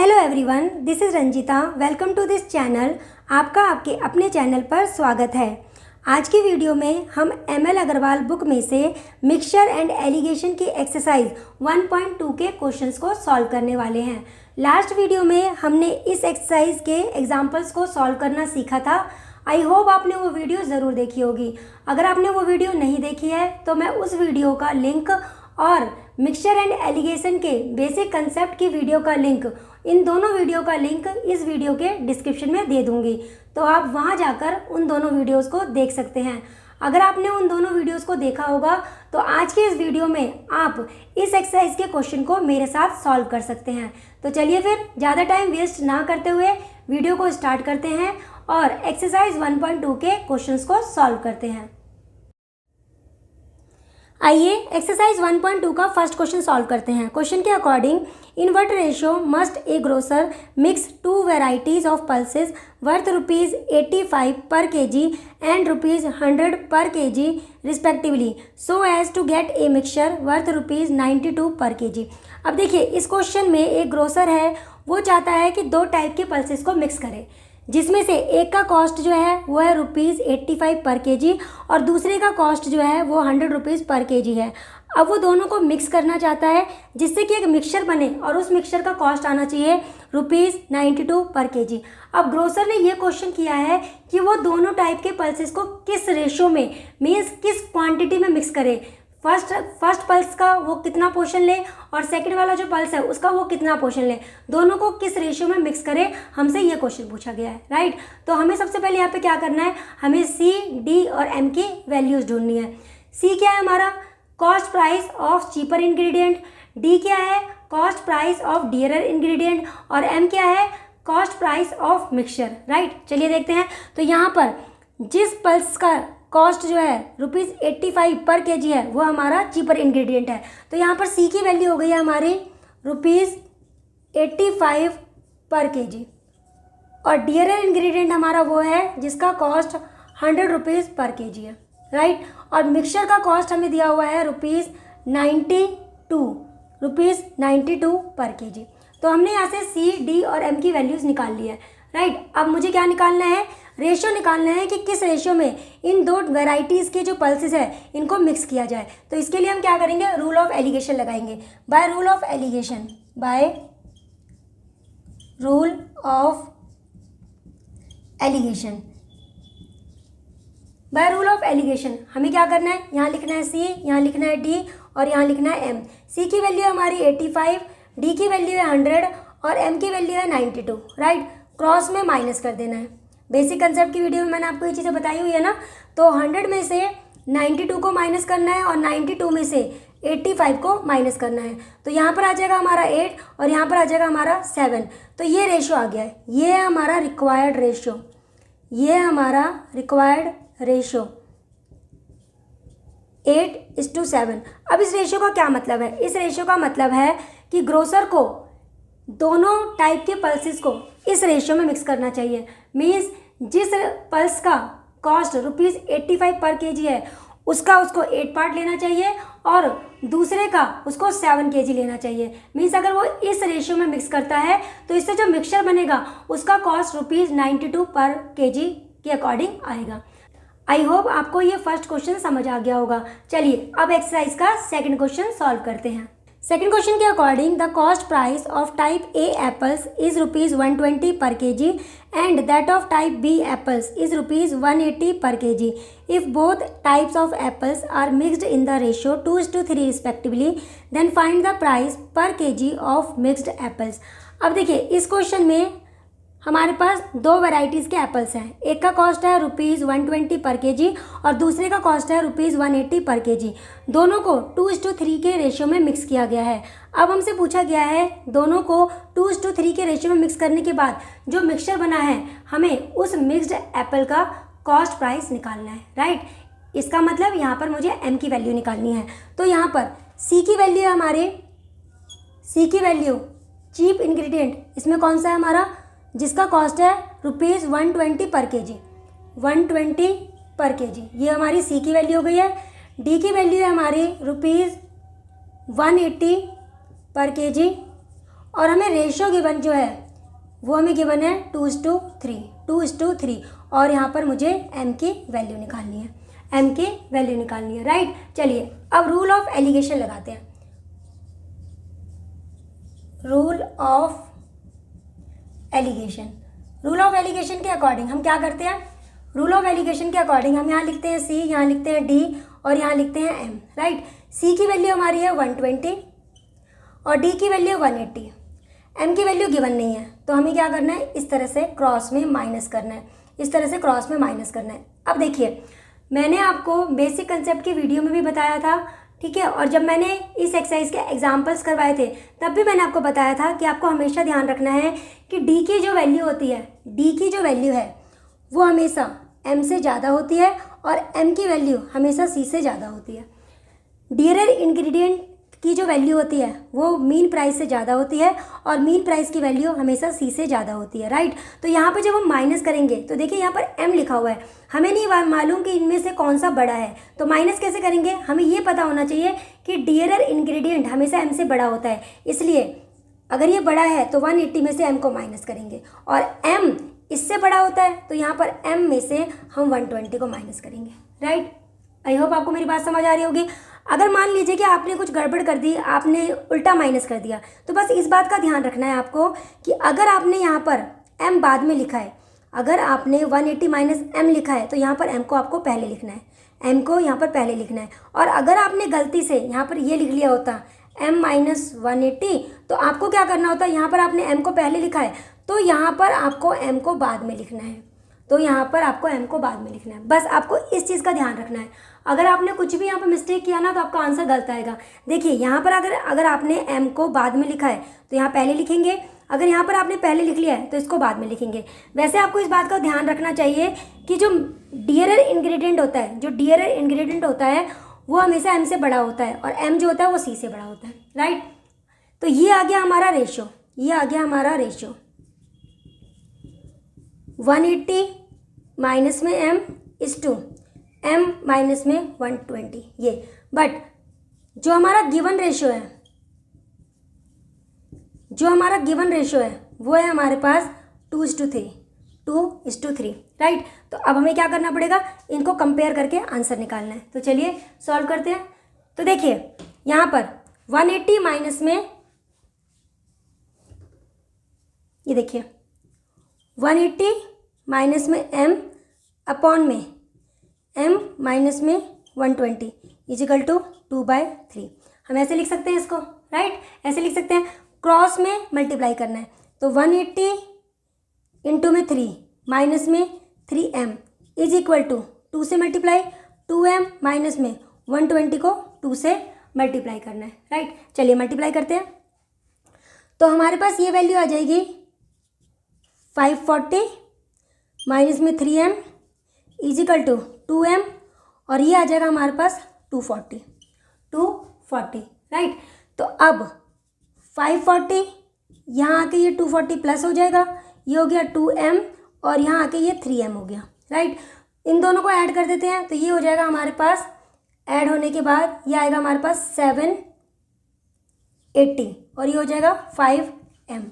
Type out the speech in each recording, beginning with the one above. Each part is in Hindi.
Hello everyone, this is Ranjita. Welcome to this channel. आपका आपके अपने चैनल पर स्वागत है। आज की वीडियो में हम एमएल अग्रवाल बुक में से मिक्सचर एंड एलिगेशन की एक्सरसाइज 1.2 के क्वेश्चंस को सॉल्व करने वाले हैं। लास्ट वीडियो में हमने इस एक्सरसाइज के एग्जाम्पल्स को सॉल्व करना सीखा था। आई होप आपने वो वीडियो ज़रूर देखी होगी। अगर आपने वो वीडियो नहीं देखी है तो मैं उस वीडियो का लिंक और मिक्सचर एंड एलिगेशन के बेसिक कंसेप्ट की वीडियो का लिंक, इन दोनों वीडियो का लिंक इस वीडियो के डिस्क्रिप्शन में दे दूंगी, तो आप वहां जाकर उन दोनों वीडियोस को देख सकते हैं। अगर आपने उन दोनों वीडियोस को देखा होगा तो आज के इस वीडियो में आप इस एक्सरसाइज के क्वेश्चन को मेरे साथ सॉल्व कर सकते हैं। तो चलिए फिर ज़्यादा टाइम वेस्ट ना करते हुए वीडियो को स्टार्ट करते हैं और एक्सरसाइज 1.2 के क्वेश्चंस को सॉल्व करते हैं। आइए एक्सरसाइज 1.2 का फर्स्ट क्वेश्चन सॉल्व करते हैं। क्वेश्चन के according in what ratio must a grocer mix two varieties of pulses worth ₹85 per KG and ₹100 per KG respectively so as to get a mixture worth ₹92 per KG. अब देखिए, इस क्वेश्चन में एक ग्रोसर है, वो चाहता है कि दो टाइप के पल्सेस को मिक्स करे, जिसमें से एक का कॉस्ट जो है वो है ₹85 पर केजी और दूसरे का कॉस्ट जो है वो ₹100 पर केजी है। अब वो दोनों को मिक्स करना चाहता है जिससे कि एक मिक्सचर बने और उस मिक्सचर का कॉस्ट आना चाहिए ₹92 पर केजी। अब ग्रोसर ने ये क्वेश्चन किया है कि वो दोनों टाइप के पल्सेस को किस रेशो में, मीन्स किस क्वांटिटी में मिक्स करे। फर्स्ट पल्स का वो कितना पोर्शन ले और सेकंड वाला जो पल्स है उसका वो कितना पोर्शन ले, दोनों को किस रेशियो में मिक्स करे, हमसे ये क्वेश्चन पूछा गया है, राइट। तो हमें सबसे पहले यहाँ पे क्या करना है, हमें सी, डी और एम की वैल्यूज ढूंढनी है। सी क्या है हमारा, cost price of cheaper ingredient. D क्या है, cost price of dearer ingredient. और एम क्या है, cost price of mixture, right. चलिए देखते हैं। तो यहाँ पर जिस पल्स का कॉस्ट जो है ₹85 पर केजी है वो हमारा चीपर इंग्रेडिएंट है। तो यहाँ पर सी की वैल्यू हो गई है हमारी ₹85 पर केजी और डियरर इंग्रेडिएंट हमारा वो है जिसका कॉस्ट ₹100 पर केजी है, राइट। और मिक्सचर का कॉस्ट हमें दिया हुआ है ₹92 पर केजी। तो हमने यहाँ से सी, डी और एम की वैल्यूज़ निकाल ली है, राइट। अब मुझे क्या निकालना है, रेशियो निकालना है कि किस रेशियो में इन दो वेराइटीज़ के जो पल्सेस है इनको मिक्स किया जाए। तो इसके लिए हम क्या करेंगे, रूल ऑफ एलिगेशन लगाएंगे। By rule of alligation, by rule of alligation, by rule of alligation हमें क्या करना है, यहाँ लिखना है सी, यहाँ लिखना है डी और यहाँ लिखना है एम। सी की वैल्यू है हमारी 85, डी की वैल्यू है 100 और एम की वैल्यू है 92, राइट। क्रॉस में माइनस कर देना है। बेसिक कंसेप्ट की वीडियो में मैंने आपको ये चीज़ें बताई हुई है ना। तो 100 में से 92 को माइनस करना है और 92 में से 85 को माइनस करना है। तो यहाँ पर आ जाएगा हमारा 8 और यहाँ पर आ जाएगा हमारा 7। तो ये रेशियो आ गया है, ये है हमारा रिक्वायर्ड रेशियो, ये है हमारा रिक्वायर्ड रेशियो 8:7। अब इस रेशियो का क्या मतलब है, इस रेशियो का मतलब है कि ग्रोसर को दोनों टाइप के पल्सेस को इस रेशियो में मिक्स करना चाहिए। मीन्स जिस पल्स का कॉस्ट ₹85 पर केजी है उसका उसको 8 पार्ट लेना चाहिए और दूसरे का उसको 7 केजी लेना चाहिए। मीन्स अगर वो इस रेशियो में मिक्स करता है तो इससे जो मिक्सचर बनेगा उसका कॉस्ट ₹92 पर केजी के अकॉर्डिंग आएगा। आई होप आपको ये फर्स्ट क्वेश्चन समझ आ गया होगा। चलिए अब एक्सरसाइज का सेकंड क्वेश्चन सॉल्व करते हैं। सेकेंड क्वेश्चन के according the cost price of type A apples is ₹120 per KG and that of type B apples is ₹180 per KG if both types of apples are mixed in the ratio 2:3 respectively then find the price per KG of mixed apples. अब देखिए, इस क्वेश्चन में हमारे पास दो वैरायटीज़ के एप्पल्स हैं। एक का कॉस्ट है ₹120 पर केजी और दूसरे का कॉस्ट है ₹180 पर केजी। दोनों को 2:3 के रेशियो में मिक्स किया गया है। अब हमसे पूछा गया है दोनों को 2:3 के रेशियो में मिक्स करने के बाद जो मिक्सचर बना है हमें उस मिक्सड एप्पल का कॉस्ट प्राइस निकालना है, राइट। इसका मतलब यहाँ पर मुझे एम की वैल्यू निकालनी है। तो यहाँ पर सी की वैल्यू है हमारे, सी की वैल्यू चीप इंग्रेडिएंट, इसमें कौन सा है हमारा, जिसका कॉस्ट है ₹120 पर केजी, 120 पर केजी, ये हमारी सी की वैल्यू हो गई है। डी की वैल्यू है हमारी ₹180 पर केजी और हमें रेशियो गिवन जो है वो हमें गिवन है 2:3 और यहाँ पर मुझे m की वैल्यू निकालनी है, राइट। चलिए अब रूल ऑफ एलिगेशन लगाते हैं। रूल ऑफ एलिगेशन के अकॉर्डिंग हम क्या करते हैं? रूल ऑफ एलिगेशन के अकॉर्डिंग हम यहाँ लिखते हैं c, यहाँ लिखते हैं d और यहाँ लिखते हैं m, राइट। c की वैल्यू हमारी है 120 और d की वैल्यू 180, m की वैल्यू गिवन नहीं है, तो हमें क्या करना है? इस तरह से क्रॉस में माइनस करना है। अब देखिए, मैंने आपको बेसिक कंसेप्ट की वीडियो में भी बताया था, ठीक है, और जब मैंने इस एक्सरसाइज के एग्जाम्पल्स करवाए थे तब भी मैंने आपको बताया था कि आपको हमेशा ध्यान रखना है कि d की जो वैल्यू होती है, d की जो वैल्यू है वो हमेशा m से ज़्यादा होती है और m की वैल्यू हमेशा c से ज़्यादा होती है। डियरर इंग्रेडिएंट की जो वैल्यू होती है वो मीन प्राइस से ज़्यादा होती है और मीन प्राइस की वैल्यू हमेशा c से ज़्यादा होती है, राइट। तो यहाँ पर जब हम माइनस करेंगे तो देखिए यहाँ पर m लिखा हुआ है, हमें नहीं मालूम कि इनमें से कौन सा बड़ा है, तो माइनस कैसे करेंगे? हमें ये पता होना चाहिए कि डियरर इंग्रेडिएंट हमेशा m से बड़ा होता है, इसलिए अगर ये बड़ा है तो 180 में से m को माइनस करेंगे और m इससे बड़ा होता है तो यहाँ पर m में से हम 120 को माइनस करेंगे, राइट। आई होप आपको मेरी बात समझ आ रही होगी। अगर मान लीजिए कि आपने कुछ गड़बड़ कर दी, आपने उल्टा माइनस कर दिया, तो बस इस बात का ध्यान रखना है आपको कि अगर आपने यहाँ पर m बाद में लिखा है, अगर आपने 180 माइनस m लिखा है तो यहाँ पर m को आपको पहले लिखना है, और अगर आपने गलती से यहाँ पर ये लिख लिया होता m माइनस 180 तो आपको क्या करना होता है? यहाँ पर आपने m को पहले लिखा है तो यहाँ पर आपको m को बाद में लिखना है, बस आपको इस चीज़ का ध्यान रखना है। अगर आपने कुछ भी यहाँ पर मिस्टेक किया ना तो आपका आंसर गलत आएगा। देखिए यहाँ पर अगर आपने m को बाद में लिखा है तो यहाँ पहले लिखेंगे, अगर यहाँ पर आपने पहले लिख लिया है तो इसको बाद में लिखेंगे। वैसे आपको इस बात का ध्यान रखना चाहिए कि जो डियरर इंग्रेडिएंट होता है वो हमेशा m से बड़ा होता है और m जो होता है वो c से बड़ा होता है, राइट। तो ये आ गया हमारा रेशियो, 180 माइनस में m इस टू m माइनस में 120 ये। बट जो हमारा गिवन रेशियो है वो है हमारे पास 2:3, राइट। तो अब हमें क्या करना पड़ेगा? इनको कंपेयर करके आंसर निकालना है। तो चलिए सॉल्व करते हैं। तो देखिए यहाँ पर 180 माइनस में, ये देखिए 180 माइनस में m अपॉन में m माइनस में 120 इजिकल टू 2/3। हम ऐसे लिख सकते हैं इसको, राइट, ऐसे लिख सकते हैं। क्रॉस में मल्टीप्लाई करना है तो 180 इंटू में 3 माइनस में 3m इज इक्वल टू 2 से मल्टीप्लाई 2m माइनस में 120 को 2 से मल्टीप्लाई करना है, राइट। चलिए मल्टीप्लाई करते हैं। तो हमारे पास ये वैल्यू आ जाएगी 540 माइनस में 3m इजिकल टू 2m और ये आ जाएगा हमारे पास 240, राइट। तो अब 540 यहाँ आके ये 240 प्लस हो जाएगा, ये हो गया 2m और यहाँ आके ये 3m हो गया, राइट। इन दोनों को ऐड कर देते हैं तो ये हो जाएगा हमारे पास, ऐड होने के बाद ये आएगा हमारे पास 780 और ये हो जाएगा 5m।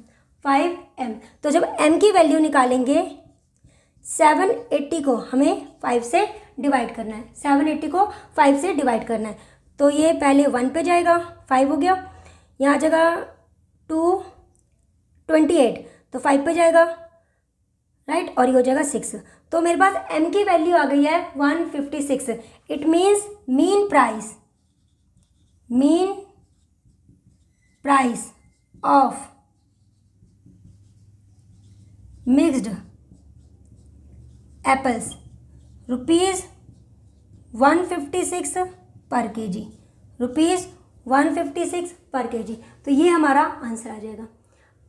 तो जब m की वैल्यू निकालेंगे 780 को हमें 5 से डिवाइड करना है, तो ये पहले 1 पे जाएगा, 5 हो गया, यहाँ जगह 228 तो 5 पे जाएगा, राइट, और ये हो जाएगा 6। तो मेरे पास m की वैल्यू आ गई है 156। It means mean price of mixed apples ₹156 पर केजी, तो ये हमारा आंसर आ जाएगा।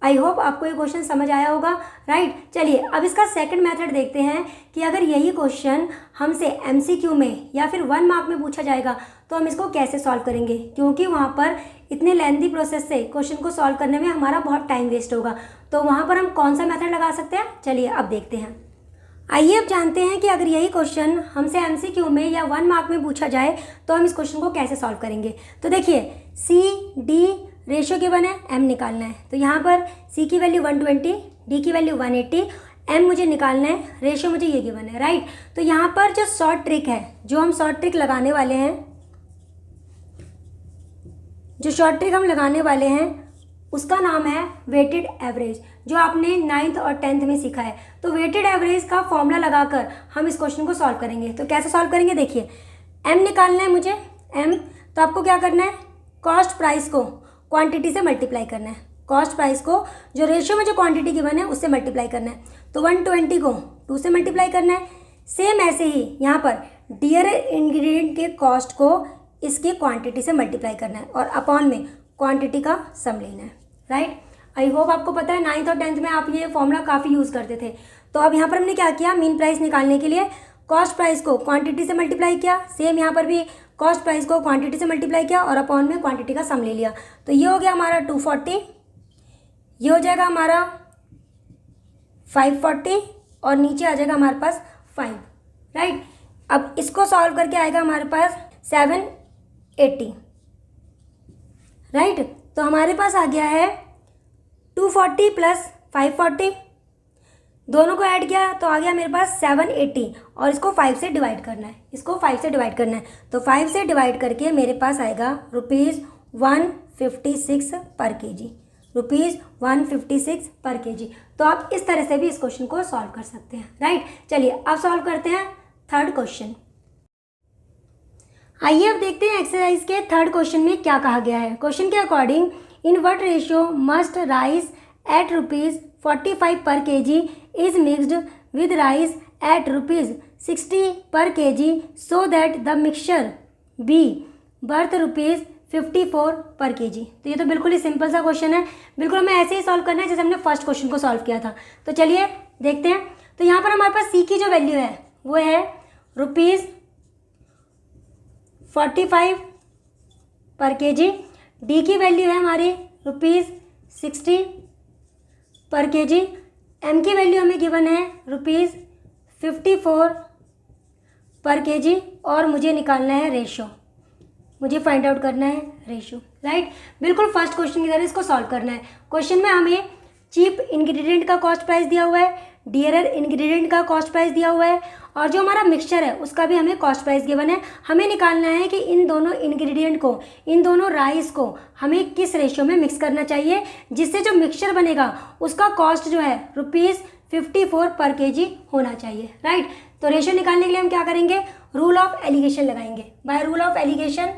आई होप आपको ये क्वेश्चन समझ आया होगा, राइट। चलिए अब इसका सेकंड मेथड देखते हैं कि अगर यही क्वेश्चन हमसे एमसीक्यू में या फिर 1 मार्क में पूछा जाएगा तो हम इसको कैसे सॉल्व करेंगे, क्योंकि वहाँ पर इतने लेंथी प्रोसेस से क्वेश्चन को सॉल्व करने में हमारा बहुत टाइम वेस्ट होगा। तो वहाँ पर हम कौन सा मेथड लगा सकते हैं, चलिए अब देखते हैं। आइए अब जानते हैं कि अगर यही क्वेश्चन हमसे एमसीक्यू में या 1 मार्क में पूछा जाए तो हम इस क्वेश्चन को कैसे सॉल्व करेंगे। तो देखिए C, D, रेशियो गिवन है, m निकालना है। तो यहाँ पर c की वैल्यू 120, d की वैल्यू 180, m मुझे निकालना है, रेशियो मुझे ये गिवन है, राइट। तो यहाँ पर जो शॉर्ट ट्रिक है, जो हम शॉर्ट ट्रिक लगाने वाले हैं, उसका नाम है वेटेड एवरेज, जो आपने 9th और 10th में सीखा है। तो वेटेड एवरेज का फॉर्मूला लगाकर हम इस क्वेश्चन को सॉल्व करेंगे। तो कैसे सॉल्व करेंगे, देखिए m निकालना है मुझे, m, तो आपको क्या करना है, कॉस्ट प्राइस को क्वांटिटी से मल्टीप्लाई करना है, कॉस्ट प्राइस को जो रेशियो में जो क्वांटिटी गिवन है उससे मल्टीप्लाई करना है। तो 120 को 2 से मल्टीप्लाई करना है। सेम ऐसे ही यहाँ पर डियर इंग्रेडिएंट के कॉस्ट को इसकी क्वांटिटी से मल्टीप्लाई करना है और अपॉन में क्वांटिटी का सम लेना है, राइट। आई होप आपको पता है 9th और 10th में आप ये फॉर्मूला काफ़ी यूज़ करते थे। तो अब यहाँ पर हमने क्या किया, मीन प्राइस निकालने के लिए कॉस्ट प्राइस को क्वांटिटी से मल्टीप्लाई किया, सेम यहाँ पर भी कॉस्ट प्राइस को क्वांटिटी से मल्टीप्लाई किया और अपॉन में क्वांटिटी का सम ले लिया। तो ये हो गया हमारा 240, ये हो जाएगा हमारा 540 और नीचे आ जाएगा हमारे पास 5, राइट। अब इसको सॉल्व करके आएगा हमारे पास 780, राइट। तो हमारे पास आ गया है 240 प्लस 540, दोनों को ऐड किया तो आ गया मेरे पास 780 और इसको 5 से डिवाइड करना है, इसको 5 से डिवाइड करना है। तो 5 से डिवाइड करके मेरे पास आएगा ₹156 पर केजी, ₹156 पर केजी। तो आप इस तरह से भी इस क्वेश्चन को सॉल्व कर सकते हैं, राइट। चलिए अब सॉल्व करते हैं थर्ड क्वेश्चन। आइए अब देखते हैं एक्सरसाइज के थर्ड क्वेश्चन में क्या कहा गया है। क्वेश्चन के according in what ratio must rice at ₹45 per KG is mixed with rice at ₹60 per KG so that the mixture be worth ₹54 per KG. तो ये तो बिल्कुल ही सिंपल सा क्वेश्चन है, बिल्कुल हमें ऐसे ही सॉल्व करना है जैसे हमने फर्स्ट क्वेश्चन को सॉल्व किया था। तो चलिए देखते हैं। तो यहाँ पर हमारे पास सी की जो वैल्यू है वो है ₹45 पर केजी, डी की वैल्यू है हमारी ₹60 पर केजी, एम की वैल्यू हमें गिवन है ₹54 पर केजी और मुझे निकालना है रेशो, मुझे फाइंड आउट करना है रेशो, राइट। बिल्कुल फर्स्ट क्वेश्चन की तरह इसको सॉल्व करना है। क्वेश्चन में हमें चीप इंग्रेडिएंट का कॉस्ट प्राइस दिया हुआ है, डियरर इंग्रेडिएंट का कॉस्ट प्राइस दिया हुआ है और जो हमारा मिक्सचर है उसका भी हमें कॉस्ट प्राइस गिवन है। हमें निकालना है कि इन दोनों इंग्रेडिएंट को, इन दोनों राइस को हमें किस रेशियो में मिक्स करना चाहिए जिससे जो मिक्सचर बनेगा उसका कॉस्ट जो है ₹54 पर केजी होना चाहिए, राइट। तो रेशियो निकालने के लिए हम क्या करेंगे, रूल ऑफ एलिगेशन लगाएंगे। By rule of alligation,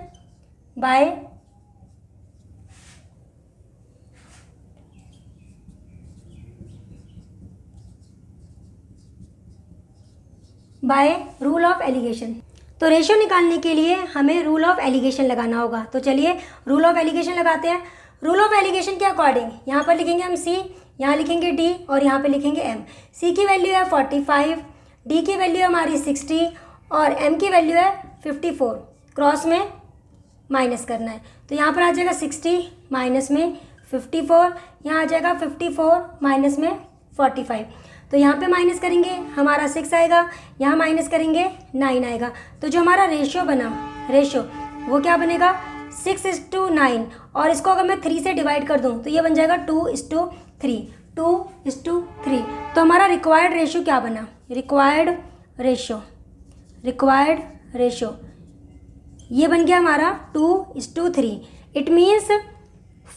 by rule of alligation. तो रेशियो निकालने के लिए हमें रूल ऑफ एलिगेशन लगाना होगा। तो चलिए रूल ऑफ एलिगेशन लगाते हैं। रूल ऑफ एलिगेशन के अकॉर्डिंग यहाँ पर लिखेंगे हम सी, यहाँ लिखेंगे डी और यहाँ पे लिखेंगे एम। सी की वैल्यू है 45, डी की वैल्यू है हमारी 60 और एम की वैल्यू है 54। क्रॉस में माइनस करना है तो यहाँ पर आ जाएगा 60 माइनस में 54, यहाँ आ जाएगा 54 माइनस में 45। तो यहाँ पे माइनस करेंगे हमारा 6 आएगा, यहाँ माइनस करेंगे 9 आएगा। तो जो हमारा रेशियो बना, रेशियो वो क्या बनेगा 6:9 और इसको अगर मैं 3 से डिवाइड कर दूँ तो ये बन जाएगा 2:3, 2:3। तो हमारा रिक्वायर्ड रेशियो क्या बना, रिक्वायर्ड रेशियो ये बन गया हमारा 2:3। इट मीन्स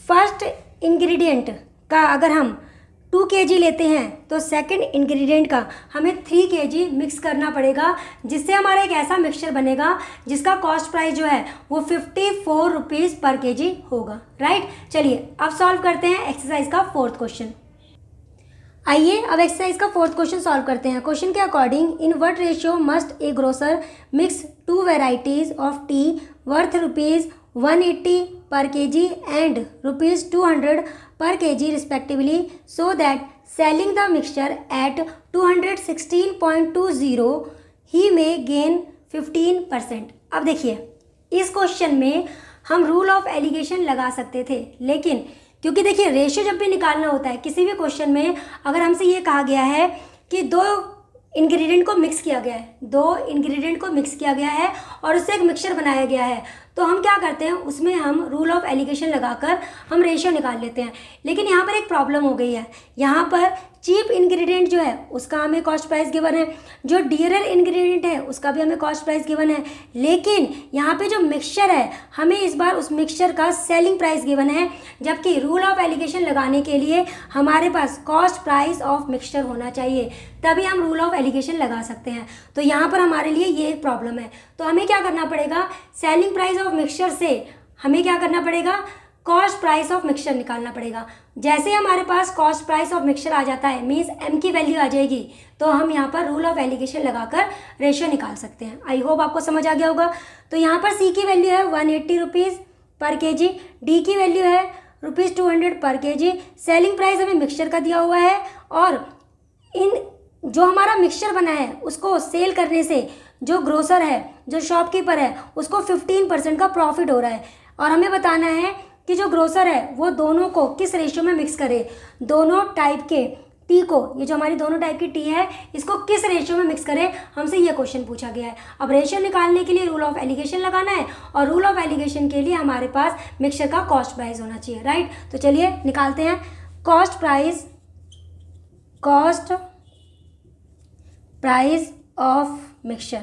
फर्स्ट इंग्रेडिएंट का अगर हम 2 kg लेते हैं तो सेकंड इंग्रेडिएंट का हमें 3 kg मिक्स करना पड़ेगा जिससे हमारा एक ऐसा मिक्सचर बनेगा जिसका कॉस्ट प्राइस जो है वो 54 रुपीज़ पर केजी होगा, राइट। चलिए अब सॉल्व करते हैं एक्सरसाइज का फोर्थ क्वेश्चन। आइए अब एक्सरसाइज का फोर्थ क्वेश्चन सॉल्व करते हैं। क्वेश्चन के according in what ratio must a grocer mix 2 varieties of T worth ₹180 per KG and ₹200 per kg respectively so that selling the mixture at 216.20 he may gain 15%। अब देखिए इस क्वेश्चन में हम रूल ऑफ एलिगेशन लगा सकते थे, लेकिन क्योंकि देखिए रेशियो जब भी निकालना होता है किसी भी क्वेश्चन में, अगर हमसे ये कहा गया है कि 2 इंग्रेडिएंट को मिक्स किया गया है, 2 इंग्रेडिएंट को मिक्स किया गया है और उससे एक मिक्सचर बनाया गया है, तो हम क्या करते हैं, उसमें हम रूल ऑफ एलिगेशन लगाकर हम रेशियो निकाल लेते हैं। लेकिन यहाँ पर एक प्रॉब्लम हो गई है, यहाँ पर चीप इंग्रेडिएंट जो है उसका हमें कॉस्ट प्राइस गिवन है, जो डियरर इंग्रेडिएंट है उसका भी हमें कॉस्ट प्राइस गिवन है, लेकिन यहाँ पे जो मिक्सचर है हमें इस बार उस मिक्सचर का सेलिंग प्राइस गिवन है, जबकि रूल ऑफ एलिगेशन लगाने के लिए हमारे पास कॉस्ट प्राइस ऑफ मिक्सचर होना चाहिए, तभी हम रूल ऑफ एलिगेशन लगा सकते हैं। तो यहाँ पर हमारे लिए ये एक प्रॉब्लम है। तो हमें क्या करना पड़ेगा, सेलिंग प्राइस ऑफ मिक्सचर से हमें क्या करना पड़ेगा, कॉस्ट प्राइस ऑफ मिक्सचर निकालना पड़ेगा। जैसे हमारे पास कॉस्ट प्राइस ऑफ मिक्सचर आ जाता है, मीन्स एम की वैल्यू आ जाएगी, तो हम यहाँ पर रूल ऑफ एलिगेशन लगाकर रेशियो निकाल सकते हैं। आई होप आपको समझ आ गया होगा। तो यहाँ पर सी की वैल्यू है 180 रुपीज़ पर केजी, डी की वैल्यू है ₹200 पर केजी, सेलिंग प्राइस हमें मिक्सचर का दिया हुआ है, और इन जो हमारा मिक्सचर बना है उसको सेल करने से जो ग्रोसर है, जो शॉपकीपर है, उसको 15% का प्रॉफिट हो रहा है। और हमें बताना है कि जो ग्रोसर है वो दोनों को किस रेशियो में मिक्स करे, दोनों टाइप के टी को, ये जो हमारी दोनों टाइप की टी है इसको किस रेशियो में मिक्स करे, हमसे ये क्वेश्चन पूछा गया है। अब रेशियो निकालने के लिए रूल ऑफ एलिगेशन लगाना है, और रूल ऑफ एलिगेशन के लिए हमारे पास मिक्सचर का कॉस्ट प्राइस होना चाहिए, राइट। तो चलिए निकालते हैं कॉस्ट प्राइस ऑफ मिक्सचर,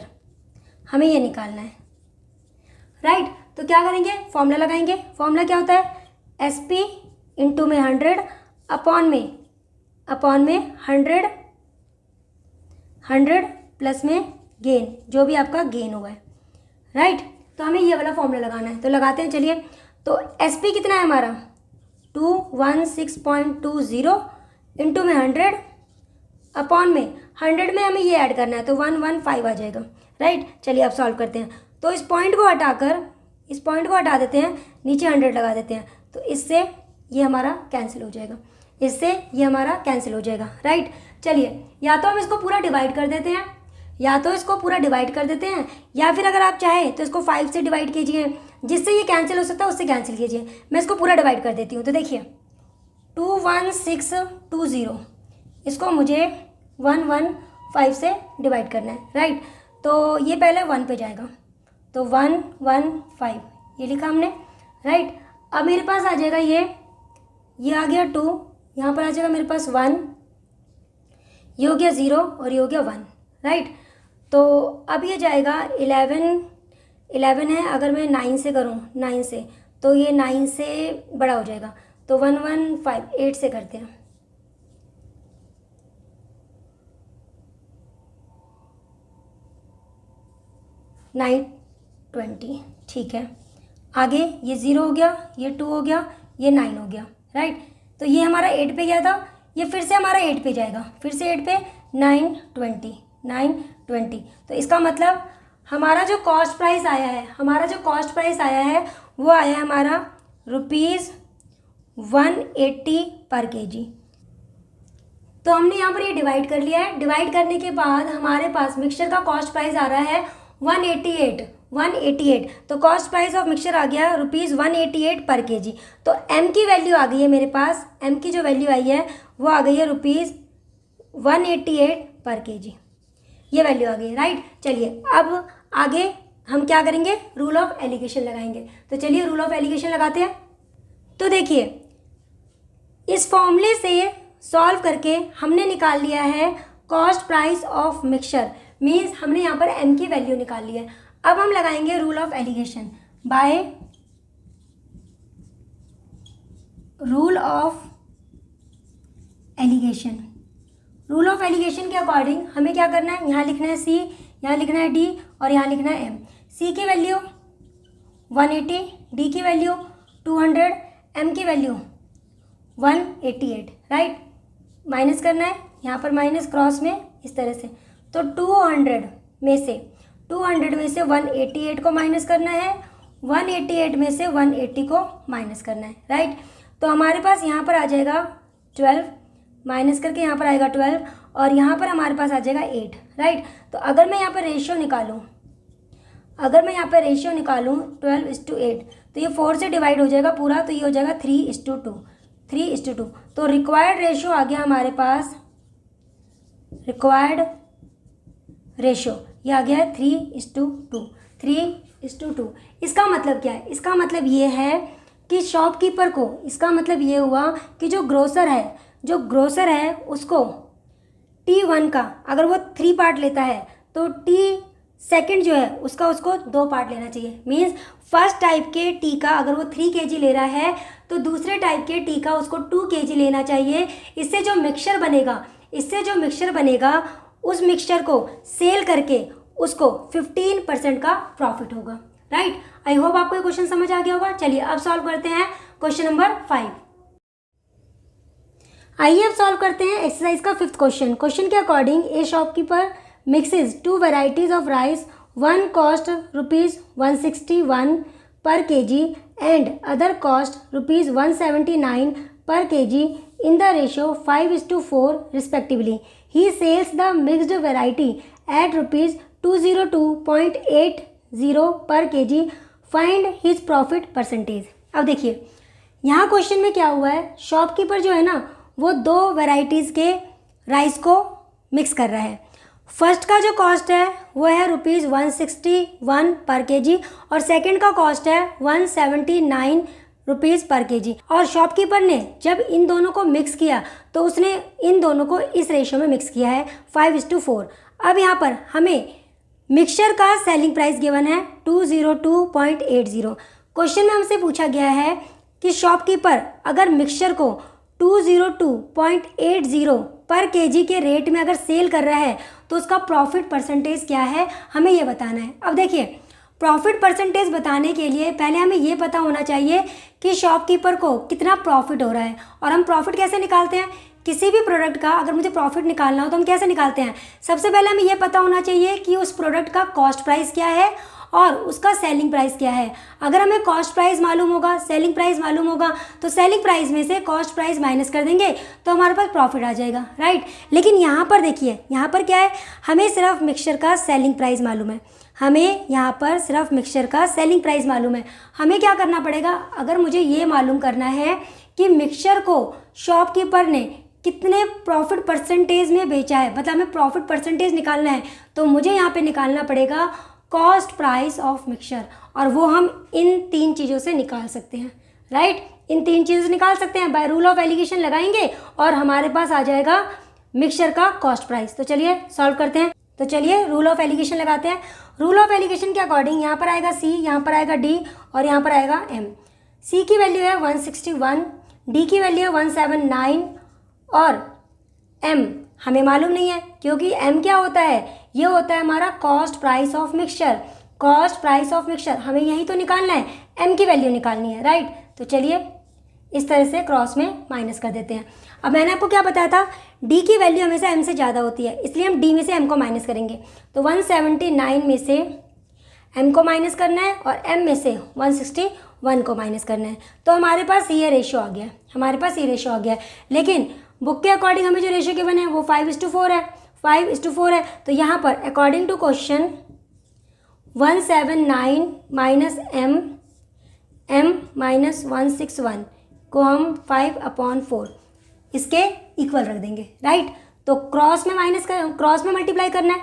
हमें ये निकालना है, राइट। तो क्या करेंगे, फॉर्मूला लगाएंगे। फॉर्मूला क्या होता है, एस पी इंटू में 100 अपॉन में 100 प्लस में गेन, जो भी आपका गेन हुआ है, राइट। तो हमें ये वाला फॉर्मूला लगाना है, तो लगाते हैं। चलिए, तो एस पी कितना है हमारा 216.20 इंटू में 100 अपॉन में 100 में हमें ये ऐड करना है, तो 115 आ जाएगा, राइट। चलिए अब सॉल्व करते हैं। तो इस पॉइंट को हटा देते हैं, नीचे 100 लगा देते हैं, तो इससे ये हमारा कैंसिल हो जाएगा, इससे ये हमारा कैंसिल हो जाएगा, राइट। चलिए, या तो हम इसको पूरा डिवाइड कर देते हैं, या फिर अगर आप चाहें तो इसको 5 से डिवाइड कीजिए, जिससे ये कैंसिल हो सकता है उससे कैंसिल कीजिए। मैं इसको पूरा डिवाइड कर देती हूँ। तो देखिए 21620, इसको मुझे 115 से डिवाइड करना है, राइट। तो ये पहले 1 पे जाएगा, तो 115 ये लिखा हमने, राइट। अब मेरे पास आ जाएगा ये आ गया 2, यहाँ पर आ जाएगा मेरे पास 1, ये हो गया 0 और ये हो गया 1, राइट। तो अब ये जाएगा 11 है, अगर मैं 9 से करूँ, 9 से, तो ये 9 से बड़ा हो जाएगा, तो 115 8 से करते हैं, 920, ठीक है। आगे ये 0 हो गया, ये 2 हो गया, ये 9 हो गया, राइट। तो ये हमारा 8 पे गया था, ये फिर से हमारा 8 पे जाएगा, फिर से 8 पे 920। तो इसका मतलब हमारा जो कॉस्ट प्राइस आया है, वो आया है हमारा ₹180 पर केजी। तो हमने यहाँ पर ये डिवाइड कर लिया है। डिवाइड करने के बाद हमारे पास मिक्सचर का कॉस्ट प्राइस आ रहा है 188। तो कॉस्ट प्राइस ऑफ मिक्सचर आ गया ₹188 पर केजी। तो एम की वैल्यू आ गई है मेरे पास, एम की जो वैल्यू आई है वो आ गई है ₹188 पर केजी, ये वैल्यू आ गई, राइट। चलिए अब आगे हम क्या करेंगे, रूल ऑफ एलिगेशन लगाएंगे। तो चलिए रूल ऑफ एलिगेशन लगाते हैं। तो देखिए, इस फॉर्मूले से सॉल्व करके हमने निकाल लिया है cost price of mixture, means हमने यहाँ पर एम की वैल्यू निकाल ली है। अब हम लगाएंगे rule of alligation by rule of alligation के अकॉर्डिंग हमें क्या करना है, यहाँ लिखना है सी, यहाँ लिखना है डी और यहाँ लिखना है एम। सी की वैल्यू 180, डी की वैल्यू 200, एम की वैल्यू 188, राइट। माइनस करना है, यहाँ पर माइनस क्रॉस में इस तरह से, तो 200 में से 188 को माइनस करना है, 188 में से 180 को माइनस करना है, राइट। तो हमारे पास यहाँ पर आ जाएगा 12, माइनस करके यहाँ पर आएगा 12 और यहाँ पर हमारे पास आ जाएगा 8, राइट। तो अगर मैं यहाँ पर रेशियो निकालूँ 12:8, तो ये 4 से डिवाइड हो जाएगा पूरा, तो ये हो जाएगा 3:2। तो रिक्वायर्ड रेशियो आ गया हमारे पास, ये आ गया है 3:2, 1:2। इसका मतलब क्या है? इसका मतलब ये है कि शॉपकीपर को, इसका मतलब ये हुआ कि जो ग्रोसर है उसको T1 का अगर वो 3 पार्ट लेता है तो T2 जो है उसका उसको 2 पार्ट लेना चाहिए। मीन्स फर्स्ट टाइप के टी का अगर वो 3 kg ले रहा है तो दूसरे टाइप के टी का उसको 2 kg लेना चाहिए। इससे जो मिक्सचर बनेगा उस मिक्सचर को सेल करके उसको 15% का प्रॉफिट होगा। राइट, आई होप आपको ये क्वेश्चन समझ आ गया होगा। चलिए अब सॉल्व करते हैं क्वेश्चन नंबर 5। आइए अब सॉल्व करते हैं एक्सरसाइज का 5th क्वेश्चन। क्वेश्चन के according A shopkeeper mixes 2 varieties of rice, one cost ₹161 पर kg एंड अदर कॉस्ट ₹179 पर kg in the ratio 5:4 respectively. He sells the mixed variety at ₹202.80 per kg. Find his profit percentage. अब देखिए यहाँ क्वेश्चन में क्या हुआ है, शॉपकीपर जो है ना वो 2 वेराइटीज़ के राइस को मिक्स कर रहा है। फर्स्ट का जो कॉस्ट है वो है ₹161 पर kg और सेकंड का कॉस्ट है ₹179 पर kg। और शॉपकीपर ने जब इन दोनों को मिक्स किया तो उसने इन दोनों को इस रेशियो में मिक्स किया है 5:4। अब यहाँ पर हमें मिक्सचर का सेलिंग प्राइस गिवन है 202.80। क्वेश्चन में हमसे पूछा गया है कि शॉपकीपर अगर मिक्सचर को 202.80 पर kg के रेट में अगर सेल कर रहा है तो उसका प्रॉफिट परसेंटेज क्या है, हमें ये बताना है। अब देखिए प्रॉफिट परसेंटेज बताने के लिए पहले हमें ये पता होना चाहिए कि शॉपकीपर को कितना प्रॉफिट हो रहा है। और हम प्रॉफिट कैसे निकालते हैं, किसी भी प्रोडक्ट का अगर मुझे प्रॉफिट निकालना हो तो हम कैसे निकालते हैं, सबसे पहले हमें ये पता होना चाहिए कि उस प्रोडक्ट का कॉस्ट प्राइस क्या है और उसका सेलिंग प्राइस क्या है। अगर हमें कॉस्ट प्राइस मालूम होगा, सेलिंग प्राइस मालूम होगा तो सेलिंग प्राइस में से कॉस्ट प्राइस माइनस कर देंगे तो हमारे पास प्रॉफिट आ जाएगा। राइट, लेकिन यहाँ पर देखिए यहाँ पर क्या है, हमें सिर्फ मिक्सचर का सेलिंग प्राइस मालूम है। हमें यहाँ पर सिर्फ मिक्सचर का सेलिंग प्राइस मालूम है। हमें क्या करना पड़ेगा, अगर मुझे ये मालूम करना है कि मिक्सचर को शॉपकीपर ने कितने प्रॉफिट परसेंटेज में बेचा है, मतलब हमें प्रॉफिट परसेंटेज निकालना है तो मुझे यहाँ पे निकालना पड़ेगा कॉस्ट प्राइस ऑफ मिक्सचर। और वो हम इन 3 चीज़ों से निकाल सकते हैं। राइट, इन 3 चीज़ों से निकाल सकते हैं। बाय रूल ऑफ एलिगेशन लगाएंगे और हमारे पास आ जाएगा मिक्सचर का कॉस्ट प्राइस। तो चलिए सॉल्व करते हैं। तो चलिए रूल ऑफ एलिगेशन लगाते हैं। रूल ऑफ एलिगेशन के अकॉर्डिंग यहाँ पर आएगा C, यहाँ पर आएगा D और यहाँ पर आएगा M। C की वैल्यू है 161, D की वैल्यू है 179 और M हमें मालूम नहीं है क्योंकि M क्या होता है, ये होता है हमारा cost price of mixture. Cost price of mixture हमें यही तो निकालना है, M की वैल्यू निकालनी है। राइट, तो चलिए इस तरह से क्रॉस में माइनस कर देते हैं। अब मैंने आपको क्या बताया था, D की वैल्यू हमेशा M से ज़्यादा होती है, इसलिए हम D में से M को माइनस करेंगे। तो 179 में से M को माइनस करना है और M में से 161 को माइनस करना है। तो हमारे पास ये रेशियो आ गया, हमारे पास ये रेशियो आ गया। लेकिन बुक के अकॉर्डिंग हमें जो रेशियो गिवन है वो 5:4 है, 5:4 है। तो यहाँ पर according to question 179 minus M minus 161 को हम 5/4 इसके इक्वल रख देंगे। राइट, तो क्रॉस में मल्टीप्लाई करना है।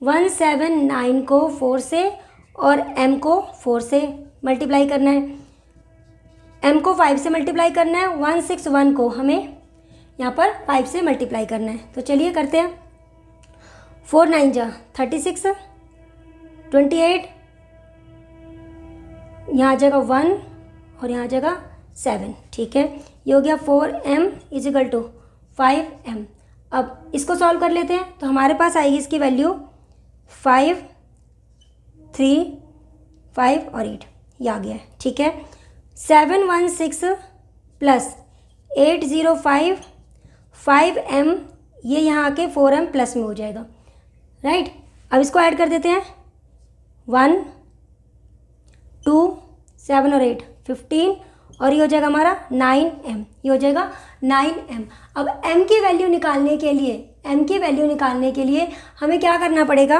179 को 4 से और M को 4 से मल्टीप्लाई करना है, M को 5 से मल्टीप्लाई करना है, 161 को हमें यहाँ पर 5 से मल्टीप्लाई करना है। तो चलिए करते हैं। 4 9 जा 36, 28, यहाँ आ जाएगा 1 और यहाँ आ जाएगा 7। ठीक है, ये हो गया 4M = 5M। अब इसको सॉल्व कर लेते हैं तो हमारे पास आएगी इसकी वैल्यू 5, 3, 5 और 8, ये आ गया है। ठीक है, 716 प्लस 805 5M, ये यहाँ आके 4M प्लस में हो जाएगा। राइट, अब इसको ऐड कर देते हैं। 1, 2, 7 और 8 15 और ये हो जाएगा हमारा 9M, ये हो जाएगा 9M। अब M की वैल्यू निकालने के लिए हमें क्या करना पड़ेगा,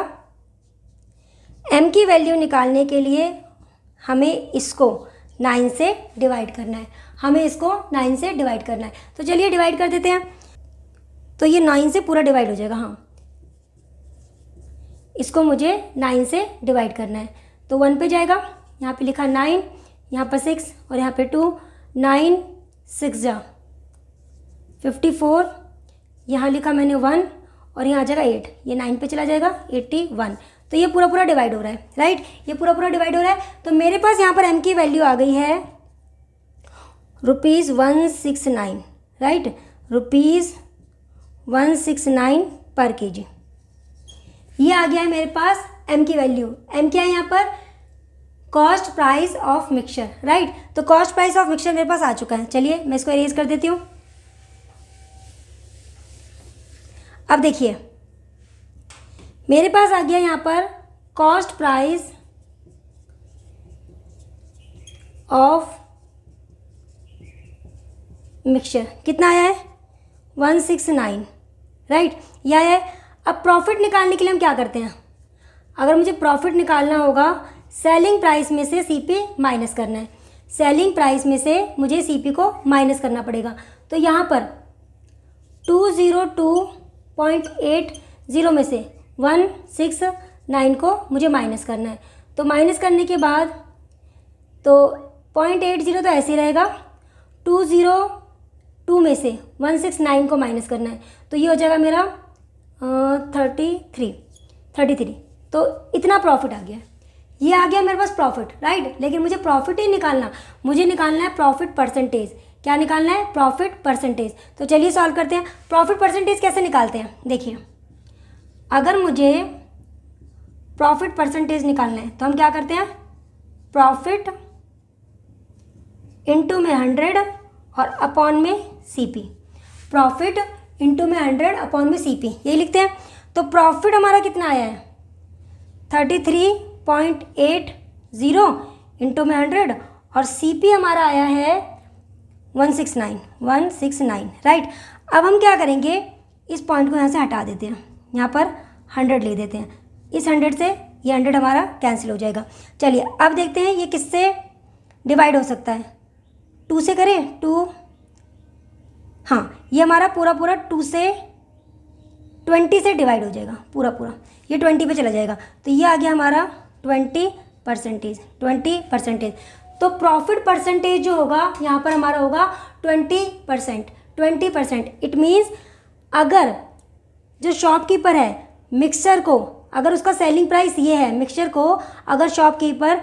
M की वैल्यू निकालने के लिए हमें इसको 9 से डिवाइड करना है, तो चलिए डिवाइड कर देते हैं। तो ये 9 से पूरा डिवाइड हो जाएगा। हाँ, इसको मुझे 9 से डिवाइड करना है। तो 1 पे जाएगा, यहाँ पे लिखा 9, यहाँ पर 6 और यहाँ पे 2, 9 6 जा 54, यहाँ लिखा मैंने 1 और यहाँ आ जाएगा 8, ये 9 पे चला जाएगा 81। तो ये पूरा पूरा डिवाइड हो रहा है, राइट, ये पूरा पूरा डिवाइड हो रहा है। तो मेरे पास यहाँ पर m की वैल्यू आ गई है ₹169, राइट, ₹169 पर केजी। ये आ गया है मेरे पास m की वैल्यू। m क्या है यहाँ पर? Cost price of mixture, right. तो कॉस्ट प्राइस ऑफ मिक्सचर मेरे पास आ चुका है। चलिए मैं इसको इरेज कर देती हूँ। अब देखिए मेरे पास आ गया यहाँ पर कॉस्ट प्राइस ऑफ मिक्सचर, कितना आया है? 169, राइट, यह आया है। अब प्रॉफिट निकालने के लिए हम क्या करते हैं? अगर मुझे प्रॉफिट निकालना होगा, सेलिंग प्राइस में से सीपी माइनस करना है। सेलिंग प्राइस में से मुझे सीपी को माइनस करना पड़ेगा। तो यहाँ पर 202.80 में से 169 को मुझे माइनस करना है। तो माइनस करने के बाद तो 0.80 तो ऐसे ही रहेगा, 202 में से 169 को माइनस करना है। तो ये हो जाएगा मेरा 33। तो इतना प्रॉफिट आ गया। ये आ गया मेरे पास प्रॉफिट, राइट। लेकिन मुझे प्रॉफिट ही निकालना, मुझे निकालना है प्रॉफिट परसेंटेज। क्या निकालना है? Profit percentage. तो चलिए सॉल्व करते हैं। प्रॉफिट परसेंटेज कैसे निकालते हैं? देखिए, अगर मुझे प्रॉफिट परसेंटेज निकालना है तो हम क्या करते हैं? प्रॉफिट इंटू में 100 और अपॉन में सीपी। प्रॉफिट इंटू में 100 अपॉन में सीपी, यही लिखते हैं। तो प्रॉफिट हमारा कितना आया है? 33.80 इंटू में 100 और सीपी हमारा आया है 169, राइट। अब हम क्या करेंगे? इस पॉइंट को यहाँ से हटा देते हैं, यहाँ पर 100 ले देते हैं। इस 100 से ये 100 हमारा कैंसिल हो जाएगा। चलिए अब देखते हैं ये किससे डिवाइड हो सकता है। 2 से करें? 2, हाँ, ये हमारा पूरा 2 से 20 से डिवाइड हो जाएगा, पूरा ये 20 पे चला जाएगा। तो ये आ गया हमारा 20%। तो प्रॉफिट परसेंटेज जो होगा यहाँ पर हमारा होगा 20%। इट मीन्स अगर जो शॉपकीपर है मिक्सचर को, अगर उसका सेलिंग प्राइस ये है, मिक्सचर को अगर शॉपकीपर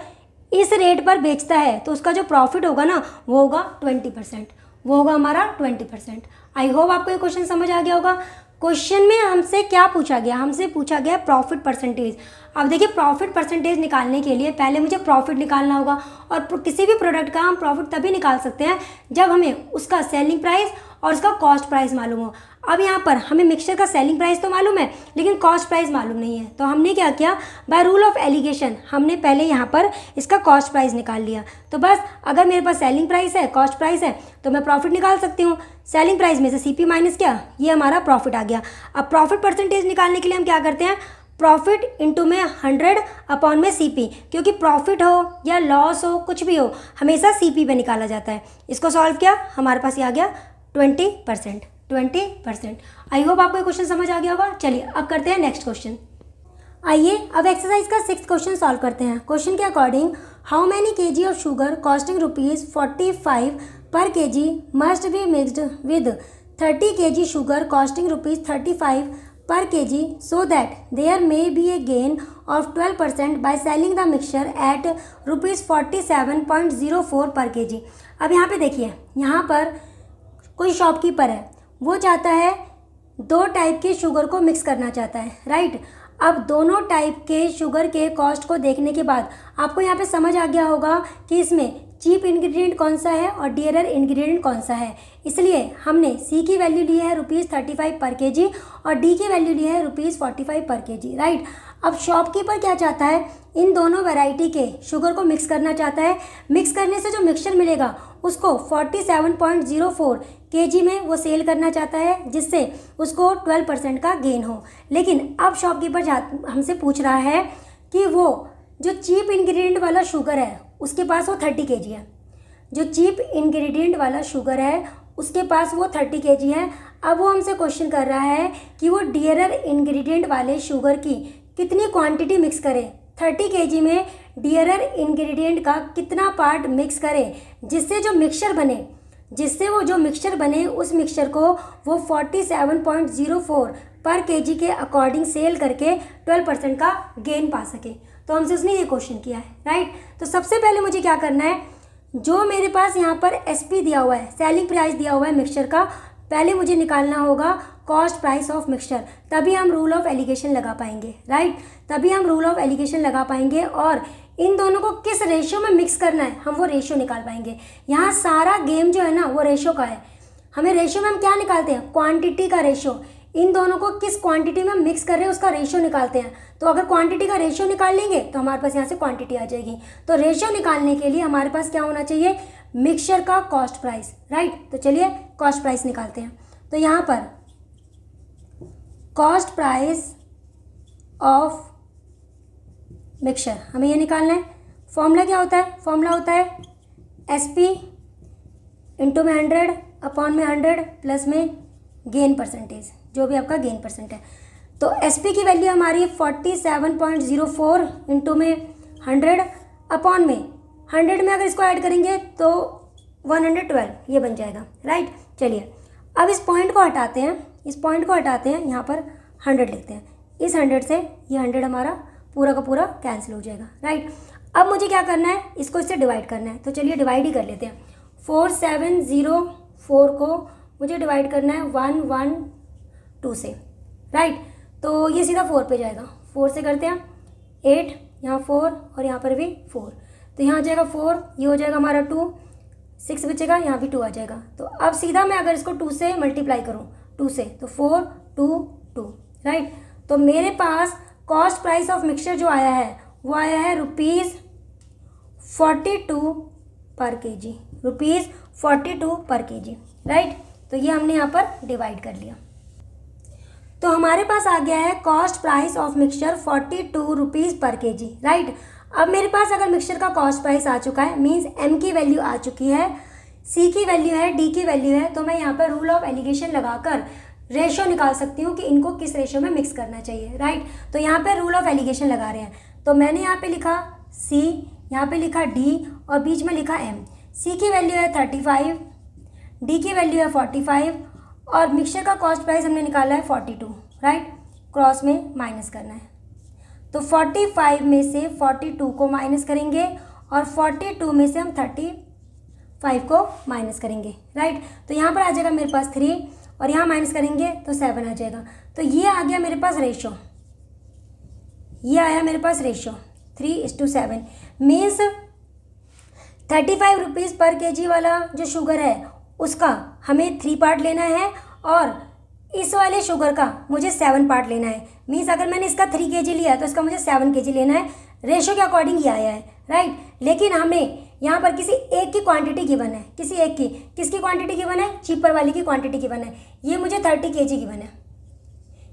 इस रेट पर बेचता है तो उसका जो प्रॉफिट होगा ना वो होगा 20%, वो होगा हमारा 20%। आई होप आपको ये क्वेश्चन समझ आ गया होगा। क्वेश्चन में हमसे क्या पूछा गया? हमसे पूछा गया प्रॉफिट परसेंटेज। अब देखिए, प्रॉफिट परसेंटेज निकालने के लिए पहले मुझे प्रॉफिट निकालना होगा, और किसी भी प्रोडक्ट का हम प्रॉफिट तभी निकाल सकते हैं जब हमें उसका सेलिंग प्राइस और उसका कॉस्ट प्राइस मालूम हो। अब यहाँ पर हमें मिक्सचर का सेलिंग प्राइस तो मालूम है लेकिन कॉस्ट प्राइस मालूम नहीं है। तो हमने क्या किया? बाय रूल ऑफ एलिगेशन हमने पहले यहाँ पर इसका कॉस्ट प्राइस निकाल लिया। तो बस अगर मेरे पास सेलिंग प्राइस है, कॉस्ट प्राइस है, तो मैं प्रॉफिट निकाल सकती हूँ। सेलिंग प्राइस में से सीपी माइनस क्या, ये हमारा प्रॉफिट आ गया। अब प्रॉफिट परसेंटेज निकालने के लिए हम क्या करते हैं? प्रॉफिट इंटू में 100 अपॉन में सीपी, क्योंकि प्रॉफिट हो या लॉस हो, कुछ भी हो, हमेशा सीपी पे निकाला जाता है। इसको सॉल्व किया, हमारे पास ये आ गया 20%। आई होप आपको ये क्वेश्चन समझ आ गया होगा। चलिए अब करते हैं नेक्स्ट क्वेश्चन। आइए अब एक्सरसाइज का 6th क्वेश्चन सॉल्व करते हैं। क्वेश्चन के according, how many KG of sugar costing ₹45 per KG must be mixed with 30 kg sugar costing ₹35 per kg so that there may be a gain of 12% by selling the mixture at ₹47.04 per kg। अब यहाँ पे देखिए, यहाँ पर कोई शॉपकीपर है, वो चाहता है 2 टाइप के शुगर को मिक्स करना चाहता है, राइट। अब दोनों टाइप के शुगर के कॉस्ट को देखने के बाद आपको यहाँ पे समझ आ गया होगा कि इसमें चीप इंग्रेडिएंट कौन सा है और डियरर इंग्रेडिएंट कौन सा है। इसलिए हमने सी की वैल्यू ली है ₹35 पर केजी और डी की वैल्यू ली है ₹45 पर केजी, राइट। अब शॉपकीपर क्या चाहता है? इन दोनों वैरायटी के शुगर को मिक्स करना चाहता है। मिक्स करने से जो मिक्सचर मिलेगा उसको 47.04 केजी में वो सेल करना चाहता है, जिससे उसको 12% का गेन हो। लेकिन अब शॉपकीपर हमसे पूछ रहा है कि वो जो चीप इंग्रेडिएंट वाला शुगर है उसके पास वो 30 kg है। जो चीप इंग्रेडिएंट वाला शुगर है उसके पास वो 30 kg है। अब वो हमसे क्वेश्चन कर रहा है कि वो डियरर इंग्रेडिएंट वाले शुगर की कितनी क्वांटिटी मिक्स करे 30 kg में डियरर इंग्रेडिएंट का कितना पार्ट मिक्स करें जिससे जो मिक्सचर बने उस मिक्सचर को वो 47.04 पर केजी के अकॉर्डिंग सेल करके 12% का गेन पा सके। तो हमसे उसने ये क्वेश्चन किया है, राइट। तो सबसे पहले मुझे क्या करना है, जो मेरे पास यहाँ पर एसपी दिया हुआ है, सेलिंग प्राइस दिया हुआ है मिक्सचर का, पहले मुझे निकालना होगा कॉस्ट प्राइस ऑफ मिक्सचर, तभी हम रूल ऑफ एलिगेशन लगा पाएंगे, राइट। तभी हम रूल ऑफ एलिगेशन लगा पाएंगे और इन दोनों को किस रेशियो में मिक्स करना है हम वो रेशियो निकाल पाएंगे। यहाँ सारा गेम जो है ना वो रेशियो का है। हमें रेशियो में हम क्या निकालते हैं, क्वांटिटी का रेशियो। इन दोनों को किस क्वांटिटी में मिक्स कर रहे हैं उसका रेशियो निकालते हैं। तो अगर क्वांटिटी का रेशियो निकाल लेंगे तो हमारे पास यहाँ से क्वांटिटी आ जाएगी। तो रेशियो निकालने के लिए हमारे पास क्या होना चाहिए, मिक्सचर का कॉस्ट प्राइस, राइट। तो चलिए कॉस्ट प्राइस निकालते हैं। तो यहाँ पर कॉस्ट प्राइस ऑफ मिक्सचर हमें ये निकालना है। फॉर्मूला क्या होता है, फॉर्मूला होता है SP इंटू में 100 अपॉन में 100 प्लस में गेन परसेंटेज, जो भी आपका गेन परसेंट है। तो SP की वैल्यू हमारी 47.04 इंटू में 100 अपॉन में 100 में अगर इसको ऐड करेंगे तो 112 ये बन जाएगा, राइट। चलिए अब इस पॉइंट को हटाते हैं, यहाँ पर 100 लिखते हैं। इस 100 से ये 100 हमारा पूरा का पूरा कैंसिल हो जाएगा, राइट। अब मुझे क्या करना है, इसको इससे डिवाइड करना है। तो चलिए डिवाइड ही कर लेते हैं। 4704 को मुझे डिवाइड करना है 112 से, राइट। तो ये सीधा 4 पे जाएगा। 4 से करते हैं 8, यहाँ 4 और यहाँ पर भी 4, तो यहाँ आ जाएगा 4, ये हो जाएगा हमारा 2, 6 बचेगा, यहाँ भी 2 आ जाएगा। तो अब सीधा मैं अगर इसको 2 से मल्टीप्लाई करूँ 2 से, तो 4 2 2, राइट। तो मेरे पास कॉस्ट प्राइस ऑफ मिक्सचर जो आया है वो आया है ₹42 पर केजी, ₹42 पर केजी, राइट। तो ये हमने यहाँ पर डिवाइड कर लिया। तो हमारे पास आ गया है cost price of mixture 42 rupees पर केजी, राइट। अब मेरे पास अगर मिक्सचर का कॉस्ट प्राइस आ चुका है, मीन्स M की वैल्यू आ चुकी है, C की वैल्यू है, D की वैल्यू है, तो मैं यहाँ पर रूल ऑफ एलिगेशन लगाकर रेशियो निकाल सकती हूँ कि इनको किस रेशियो में मिक्स करना चाहिए, राइट। तो यहाँ पे रूल ऑफ एलिगेशन लगा रहे हैं। तो मैंने यहाँ पे लिखा C, यहाँ पे लिखा D और बीच में लिखा M। C की वैल्यू है 35, D की वैल्यू है 45 और मिक्सचर का कॉस्ट प्राइस हमने निकाला है 42, राइट। क्रॉस में माइनस करना है। तो 45 में से 42 को माइनस करेंगे और 42 में से हम 35 को माइनस करेंगे, राइट। तो यहाँ पर आ जाएगा मेरे पास 3 और यहाँ माइनस करेंगे तो 7 आ जाएगा। तो ये आ गया मेरे पास रेशियो, ये आया मेरे पास रेशियो 3:7। मीन्स 35 रुपीज़ पर केजी वाला जो शुगर है उसका हमें 3 पार्ट लेना है और इस वाले शुगर का मुझे 7 पार्ट लेना है। मीन्स अगर मैंने इसका 3 केजी लिया तो इसका मुझे 7 केजी लेना है। रेशियो के अकॉर्डिंग ये आया है, राइट। लेकिन हमें यहाँ पर किसी एक की क्वांटिटी गिवन है, किसी एक की, किसकी क्वांटिटी गिवन है, चीपर वाली की क्वांटिटी गिवन है। ये मुझे 30 केजी गिवन है,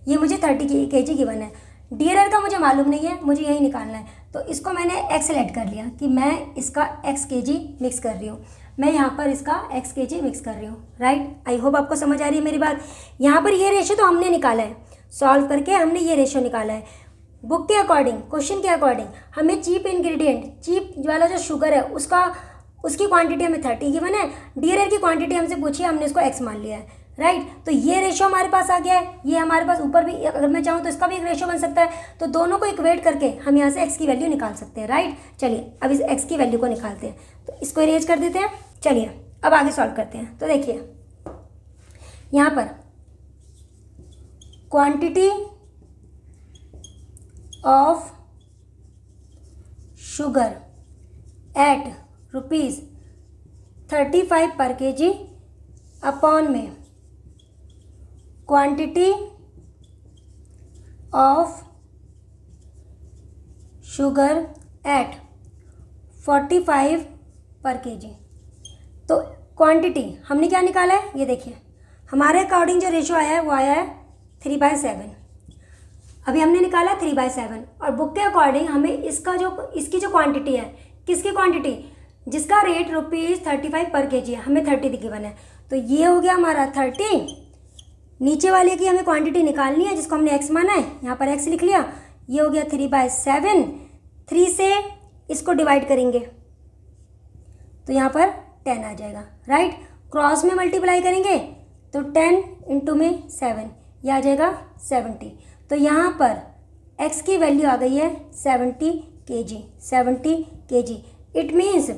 ये मुझे 30 केजी गिवन है। डियरर का मुझे मालूम नहीं है, मुझे यही निकालना है। तो इसको मैंने एक्स सेलेक्ट कर लिया कि मैं इसका x केजी मिक्स कर रही हूँ, मैं यहाँ पर इसका x केजी मिक्स कर रही हूँ, राइट। आई होप आपको समझ आ रही है मेरी बात। यहाँ पर ये रेशियो तो हमने निकाला है, सॉल्व करके हमने ये रेशियो निकाला है। बुक के अकॉर्डिंग, क्वेश्चन के अकॉर्डिंग हमें चीप इंग्रेडिएंट, चीप वाला जो शुगर है उसकी क्वांटिटी हमें 30 गिवन है। डियरर की क्वांटिटी हमसे पूछी है, हमने इसको x मान लिया है, राइट। तो ये रेशियो हमारे पास आ गया है। ये हमारे पास ऊपर भी अगर मैं चाहूँ तो इसका भी एक रेशियो बन सकता है। तो दोनों को इक्वेट करके हम यहाँ से x की वैल्यू निकाल सकते हैं, राइट। चलिए अब इस x की वैल्यू को निकालते हैं। तो इसको इरेज कर देते हैं। चलिए अब आगे सॉल्व करते हैं। तो देखिए यहाँ पर क्वांटिटी ऑफ शुगर एट ₹35 पर केजी अपॉन में quantity of sugar at 45 per KG. तो क्वांटिटी हमने क्या निकाला है, ये देखिए हमारे अकॉर्डिंग जो रेशियो आया है वो आया है 3/7। अभी हमने निकाला 3/7 और बुक के अकॉर्डिंग हमें इसकी जो क्वांटिटी है, किसकी क्वांटिटी, जिसका रेट ₹35 पर केजी है, हमें 30 गिवन है। तो ये हो गया हमारा 30। नीचे वाले की हमें क्वांटिटी निकालनी है जिसको हमने x माना है, यहाँ पर x लिख लिया। ये हो गया 3/7। 3 से इसको डिवाइड करेंगे तो यहाँ पर 10 आ जाएगा, राइट। क्रॉस में मल्टीप्लाई करेंगे तो 10 इंटू में 7, यह आ जाएगा 70। तो यहाँ पर x की वैल्यू आ गई है 70 kg, 70 kg। It means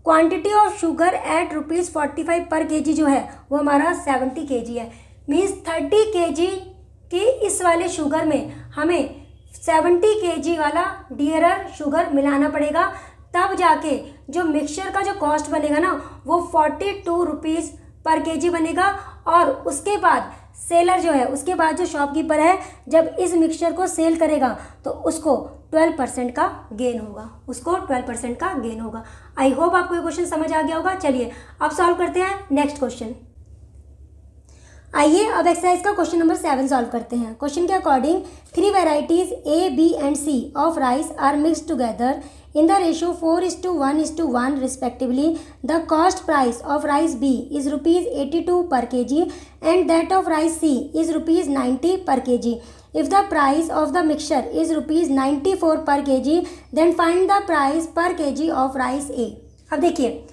quantity of sugar at ₹45 per kg जो है वो हमारा 70 kg है। मीन्स 30 kg के इस वाले शुगर में हमें 70 kg वाला डियरर शुगर मिलाना पड़ेगा, तब जाके जो मिक्सचर का जो कॉस्ट बनेगा ना वो 42 रुपीज़ पर kg बनेगा। और उसके बाद सेलर जो है, उसके बाद जो शॉपकीपर है जब इस मिक्सचर को सेल करेगा तो उसको 12% का गेन होगा, उसको 12% का गेन होगा। आई होप आपको ये क्वेश्चन समझ आ गया होगा। चलिए अब सॉल्व करते हैं नेक्स्ट क्वेश्चन। आइए अब एक्सरसाइज का क्वेश्चन नंबर 7 सॉल्व करते हैं। क्वेश्चन के according 3 varieties A, B and C of rice are mixed together in the ratio 4:1:1 respectively. The cost price of rice B is ₹82 per kg and that of rice C is ₹90 per kg. If the price of the mixture is ₹94 per kg, then find the price per kg of rice A. अब देखिए,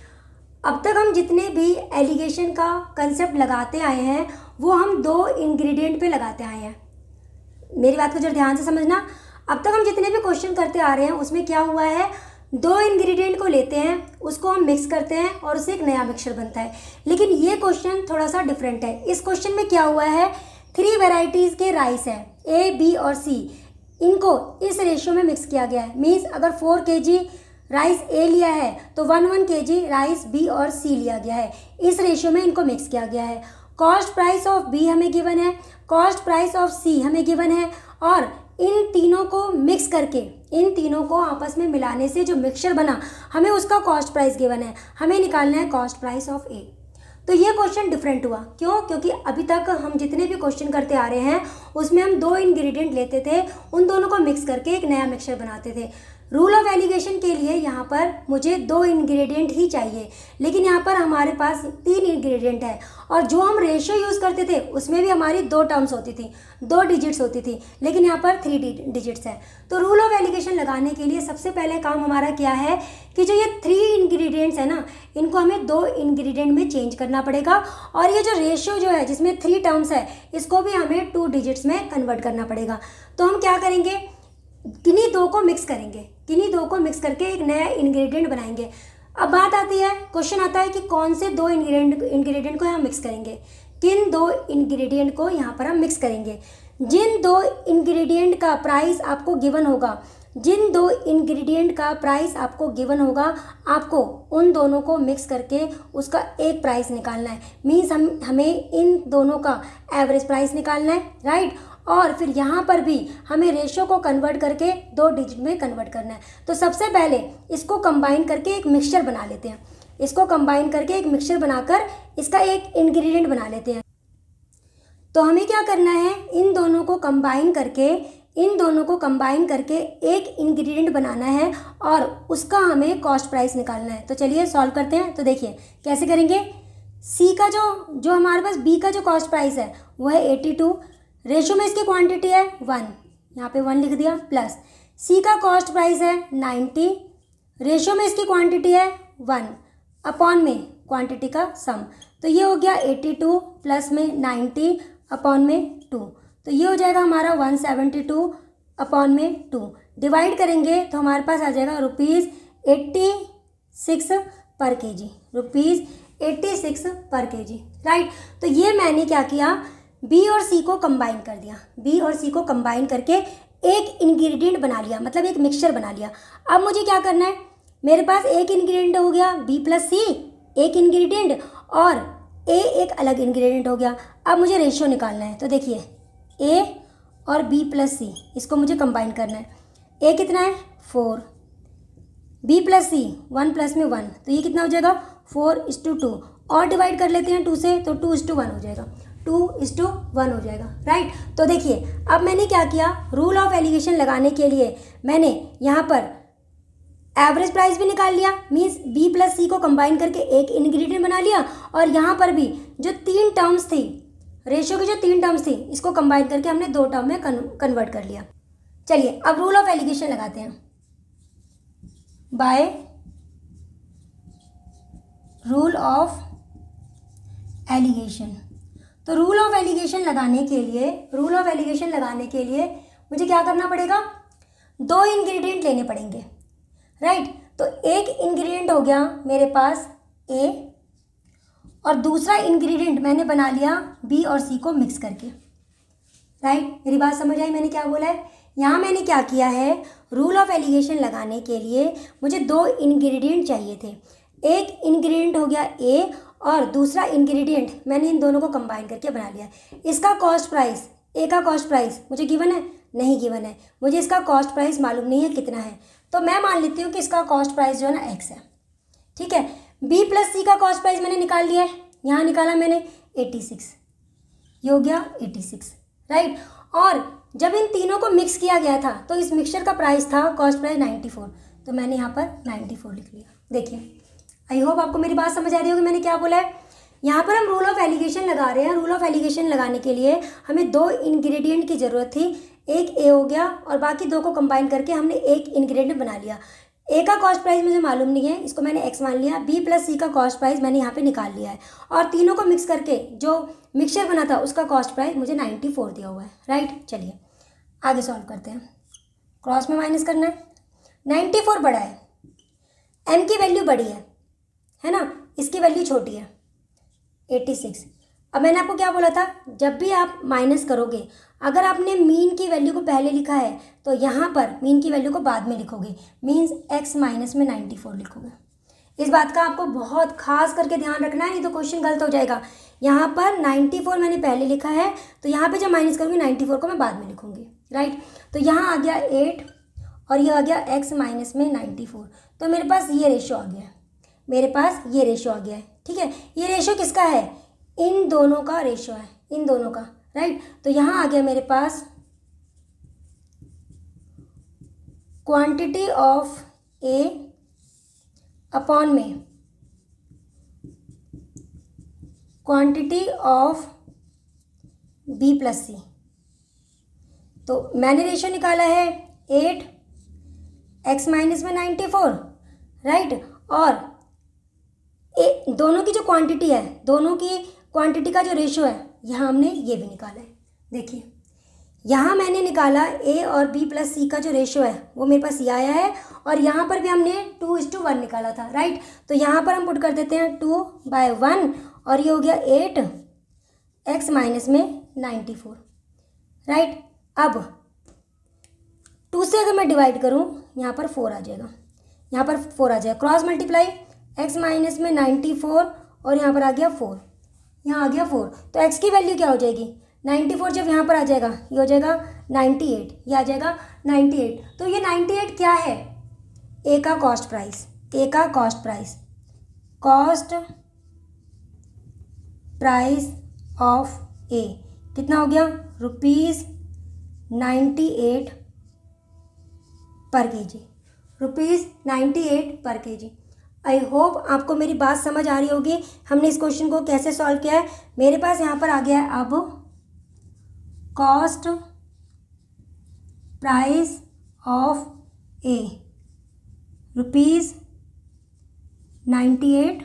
अब तक हम जितने भी एलिगेशन का कंसेप्ट लगाते आए हैं वो हम 2 इंग्रेडिएंट पे लगाते आए हैं। मेरी बात को जरा ध्यान से समझना। अब तक हम जितने भी क्वेश्चन करते आ रहे हैं उसमें क्या हुआ है, 2 इंग्रेडिएंट को लेते हैं, उसको हम मिक्स करते हैं और उससे एक नया मिक्सचर बनता है। लेकिन ये क्वेश्चन थोड़ा सा डिफरेंट है। इस क्वेश्चन में क्या हुआ है, 3 वेराइटीज़ के राइस हैं A, B और C, इनको इस रेशियो में मिक्स किया गया है। मीन्स अगर 4 kg राइस A लिया है तो 1 kg राइस B और C लिया गया है। इस रेशियो में इनको मिक्स किया गया है। कॉस्ट प्राइस ऑफ B हमें गिवन है, कॉस्ट प्राइस ऑफ C हमें गिवन है, और इन तीनों को मिक्स करके, इन तीनों को आपस में मिलाने से जो मिक्सचर बना हमें उसका कॉस्ट प्राइस गिवन है। हमें निकालना है कॉस्ट प्राइस ऑफ A। तो ये क्वेश्चन डिफरेंट हुआ। क्यों? क्योंकि अभी तक हम जितने भी क्वेश्चन करते आ रहे हैं उसमें हम 2 इंग्रेडिएंट लेते थे, उन दोनों को मिक्स करके एक नया मिक्सचर बनाते थे। रूल ऑफ एलिगेशन के लिए यहाँ पर मुझे 2 इंग्रेडिएंट ही चाहिए, लेकिन यहाँ पर हमारे पास 3 इंग्रेडिएंट है। और जो हम रेशियो यूज़ करते थे उसमें भी हमारी 2 टर्म्स होती थी, 2 डिजिट्स होती थी, लेकिन यहाँ पर 3 डिजिट्स है। तो रूल ऑफ एलिगेशन लगाने के लिए सबसे पहले काम हमारा क्या है कि जो ये 3 इंग्रेडिएंट्स है ना, इनको हमें 2 इंग्रेडिएंट में चेंज करना पड़ेगा। और ये जो रेशियो जो है जिसमें 3 टर्म्स है, इसको भी हमें 2 डिजिट्स में कन्वर्ट करना पड़ेगा। तो हम क्या करेंगे, किन्हीं 2 को मिक्स करेंगे, किन्हीं 2 को मिक्स करके एक नया इंग्रेडिएंट बनाएंगे। अब बात आती है, क्वेश्चन आता है कि कौन से 2 इंग्रेडिएंट को हम मिक्स करेंगे, किन 2 इंग्रेडिएंट को यहाँ पर हम मिक्स करेंगे। जिन 2 इंग्रेडिएंट का प्राइस आपको गिवन होगा, जिन 2 इंग्रेडिएंट का प्राइस आपको गिवन होगा, आपको उन दोनों को मिक्स करके उसका एक प्राइस निकालना है। मीन्स हमें इन दोनों का एवरेज प्राइस निकालना है, राइट। और फिर यहाँ पर भी हमें रेशियो को कन्वर्ट करके 2 डिजिट में कन्वर्ट करना है। तो सबसे पहले इसको कंबाइन करके एक मिक्सचर बना लेते हैं, इसको कंबाइन करके एक मिक्सचर बनाकर इसका एक इंग्रेडिएंट बना लेते हैं। तो हमें क्या करना है, इन दोनों को कंबाइन करके एक इंग्रेडिएंट बनाना है और उसका हमें कॉस्ट प्राइस निकालना है। तो चलिए सॉल्व करते हैं। तो देखिए कैसे करेंगे। सी का जो हमारे पास बी का जो कॉस्ट प्राइस है वो है 82, रेशियो में इसकी क्वांटिटी है 1, यहाँ पे 1 लिख दिया, प्लस सी का कॉस्ट प्राइस है 90, रेशियो में इसकी क्वांटिटी है 1, अपॉन में क्वांटिटी का सम। तो ये हो गया 82 प्लस में 90 अपॉन में 2, तो ये हो जाएगा हमारा 172 अपॉन में 2। डिवाइड करेंगे तो हमारे पास आ जाएगा ₹86 पर kg, ₹86 पर kg, राइट। तो ये मैंने क्या किया, बी और सी को कंबाइन कर दिया, बी और सी को कंबाइन करके एक इंग्रेडिएंट बना लिया, मतलब एक मिक्सचर बना लिया। अब मुझे क्या करना है, मेरे पास एक इंग्रेडिएंट हो गया, बी प्लस सी एक इंग्रेडिएंट, और ए एक अलग इंग्रेडिएंट हो गया। अब मुझे रेशियो निकालना है। तो देखिए ए और बी प्लस सी, इसको मुझे कंबाइन करना है। ए कितना है 4, बी प्लस सी 1 प्लस में 1, तो ये कितना हो जाएगा 4:2, और डिवाइड कर लेते हैं 2 से, तो 2:1 हो जाएगा, 2:1 हो जाएगा, राइट। तो देखिए अब मैंने क्या किया, रूल ऑफ एलिगेशन लगाने के लिए मैंने यहाँ पर एवरेज प्राइस भी निकाल लिया, मीन्स बी प्लस सी को कंबाइन करके एक इंग्रेडिएंट बना लिया, और यहाँ पर भी जो 3 टर्म्स थी, रेशियो की जो 3 टर्म्स थी, इसको कंबाइन करके हमने 2 टर्म में कन्वर्ट कर लिया। चलिए अब रूल ऑफ एलिगेशन लगाते हैं। By rule of alligation. तो रूल ऑफ एलिगेशन लगाने के लिए मुझे क्या करना पड़ेगा, 2 इंग्रेडिएंट लेने पड़ेंगे, राइट। तो एक इंग्रेडिएंट हो गया मेरे पास ए, और दूसरा इंग्रेडिएंट मैंने बना लिया बी और सी को मिक्स करके, राइट। मेरी बात समझ आई मैंने क्या बोला है। यहाँ मैंने क्या किया है, रूल ऑफ एलिगेशन लगाने के लिए मुझे 2 इंग्रेडिएंट चाहिए थे। एक इंग्रेडिएंट हो गया ए और दूसरा इंग्रेडिएंट मैंने इन दोनों को कंबाइन करके बना लिया। इसका कॉस्ट प्राइस, ए का कॉस्ट प्राइस मुझे गिवन है, नहीं गिवन है, मुझे इसका कॉस्ट प्राइस मालूम नहीं है कितना है, तो मैं मान लेती हूँ कि इसका कॉस्ट प्राइस जो है ना एक्स है, ठीक है। बी प्लस सी का कॉस्ट प्राइस मैंने निकाल लिया है, यहाँ निकाला मैंने 86, ये हो गया 86, राइट। और जब इन तीनों को मिक्स किया गया था तो इस मिक्सचर का प्राइस था, कॉस्ट प्राइस 94, तो मैंने यहाँ पर 94 लिख लिया। देखिए, आई होप आपको मेरी बात समझ आ रही होगी मैंने क्या बोला है। यहाँ पर हम रूल ऑफ एलिगेशन लगा रहे हैं। रूल ऑफ एलिगेशन लगाने के लिए हमें 2 इंग्रेडिएंट की ज़रूरत थी, एक ए हो गया और बाकी 2 को कंबाइन करके हमने एक इंग्रेडिएंट बना लिया। ए का कॉस्ट प्राइस मुझे मालूम नहीं है, इसको मैंने एक्स मान लिया। बी प्लस सी का कॉस्ट प्राइस मैंने यहाँ पे निकाल लिया है, और तीनों को मिक्स करके जो मिक्सचर बना था उसका कॉस्ट प्राइस मुझे 94 दिया हुआ है, राइट। चलिए आगे सॉल्व करते हैं। क्रॉस में माइनस करना है, 94 बड़ा है, एम की वैल्यू बड़ी है ना, इसकी वैल्यू छोटी है 86। अब मैंने आपको क्या बोला था, जब भी आप माइनस करोगे, अगर आपने मीन की वैल्यू को पहले लिखा है तो यहाँ पर मीन की वैल्यू को बाद में लिखोगे, मीन्स एक्स माइनस में 94 लिखोगे। इस बात का आपको बहुत खास करके ध्यान रखना है, नहीं तो क्वेश्चन गलत हो जाएगा। यहाँ पर 94 मैंने पहले लिखा है, तो यहाँ पे जब माइनस करूँगी 94 को मैं बाद में लिखूँगी, राइट। तो यहाँ आ गया 8 और ये आ गया एक्स माइनस में 94, तो मेरे पास ये रेशो आ गया है, ठीक है। ये रेशो किसका है, इन दोनों का रेशो है, इन दोनों का, राइट। तो यहाँ आ गया मेरे पास क्वांटिटी ऑफ ए अपॉन में क्वांटिटी ऑफ बी प्लस सी। तो मैंने रेशो निकाला है 8 एक्स माइनस में 94, राइट। और दोनों की जो क्वांटिटी है, दोनों की क्वांटिटी का जो रेशो है, यहाँ हमने ये भी निकाला है। देखिए, यहाँ मैंने निकाला ए और बी प्लस सी का जो रेशो है वो मेरे पास ये आया है, और यहाँ पर भी हमने 2:1 निकाला था, राइट। तो यहाँ पर हम पुट कर देते हैं 2/1, और ये हो गया 8 एक्स माइनस में 94, राइट। अब 2 से अगर मैं डिवाइड करूँ, यहाँ पर 4 आ जाएगा, क्रॉस मल्टीप्लाई, एक्स माइनस में 94 और यहाँ पर आ गया 4, यहाँ आ गया 4, तो x की वैल्यू क्या हो जाएगी, 94 जब यहाँ पर आ जाएगा ये हो जाएगा 98, ये आ जाएगा 98। तो ये 98 क्या है, ए का कॉस्ट प्राइस ऑफ ए कितना हो गया, ₹98 पर केजी। आई होप आपको मेरी बात समझ आ रही होगी। हमने इस क्वेश्चन को कैसे सॉल्व किया है। मेरे पास यहाँ पर आ गया है अब कॉस्ट प्राइस ऑफ ए ₹98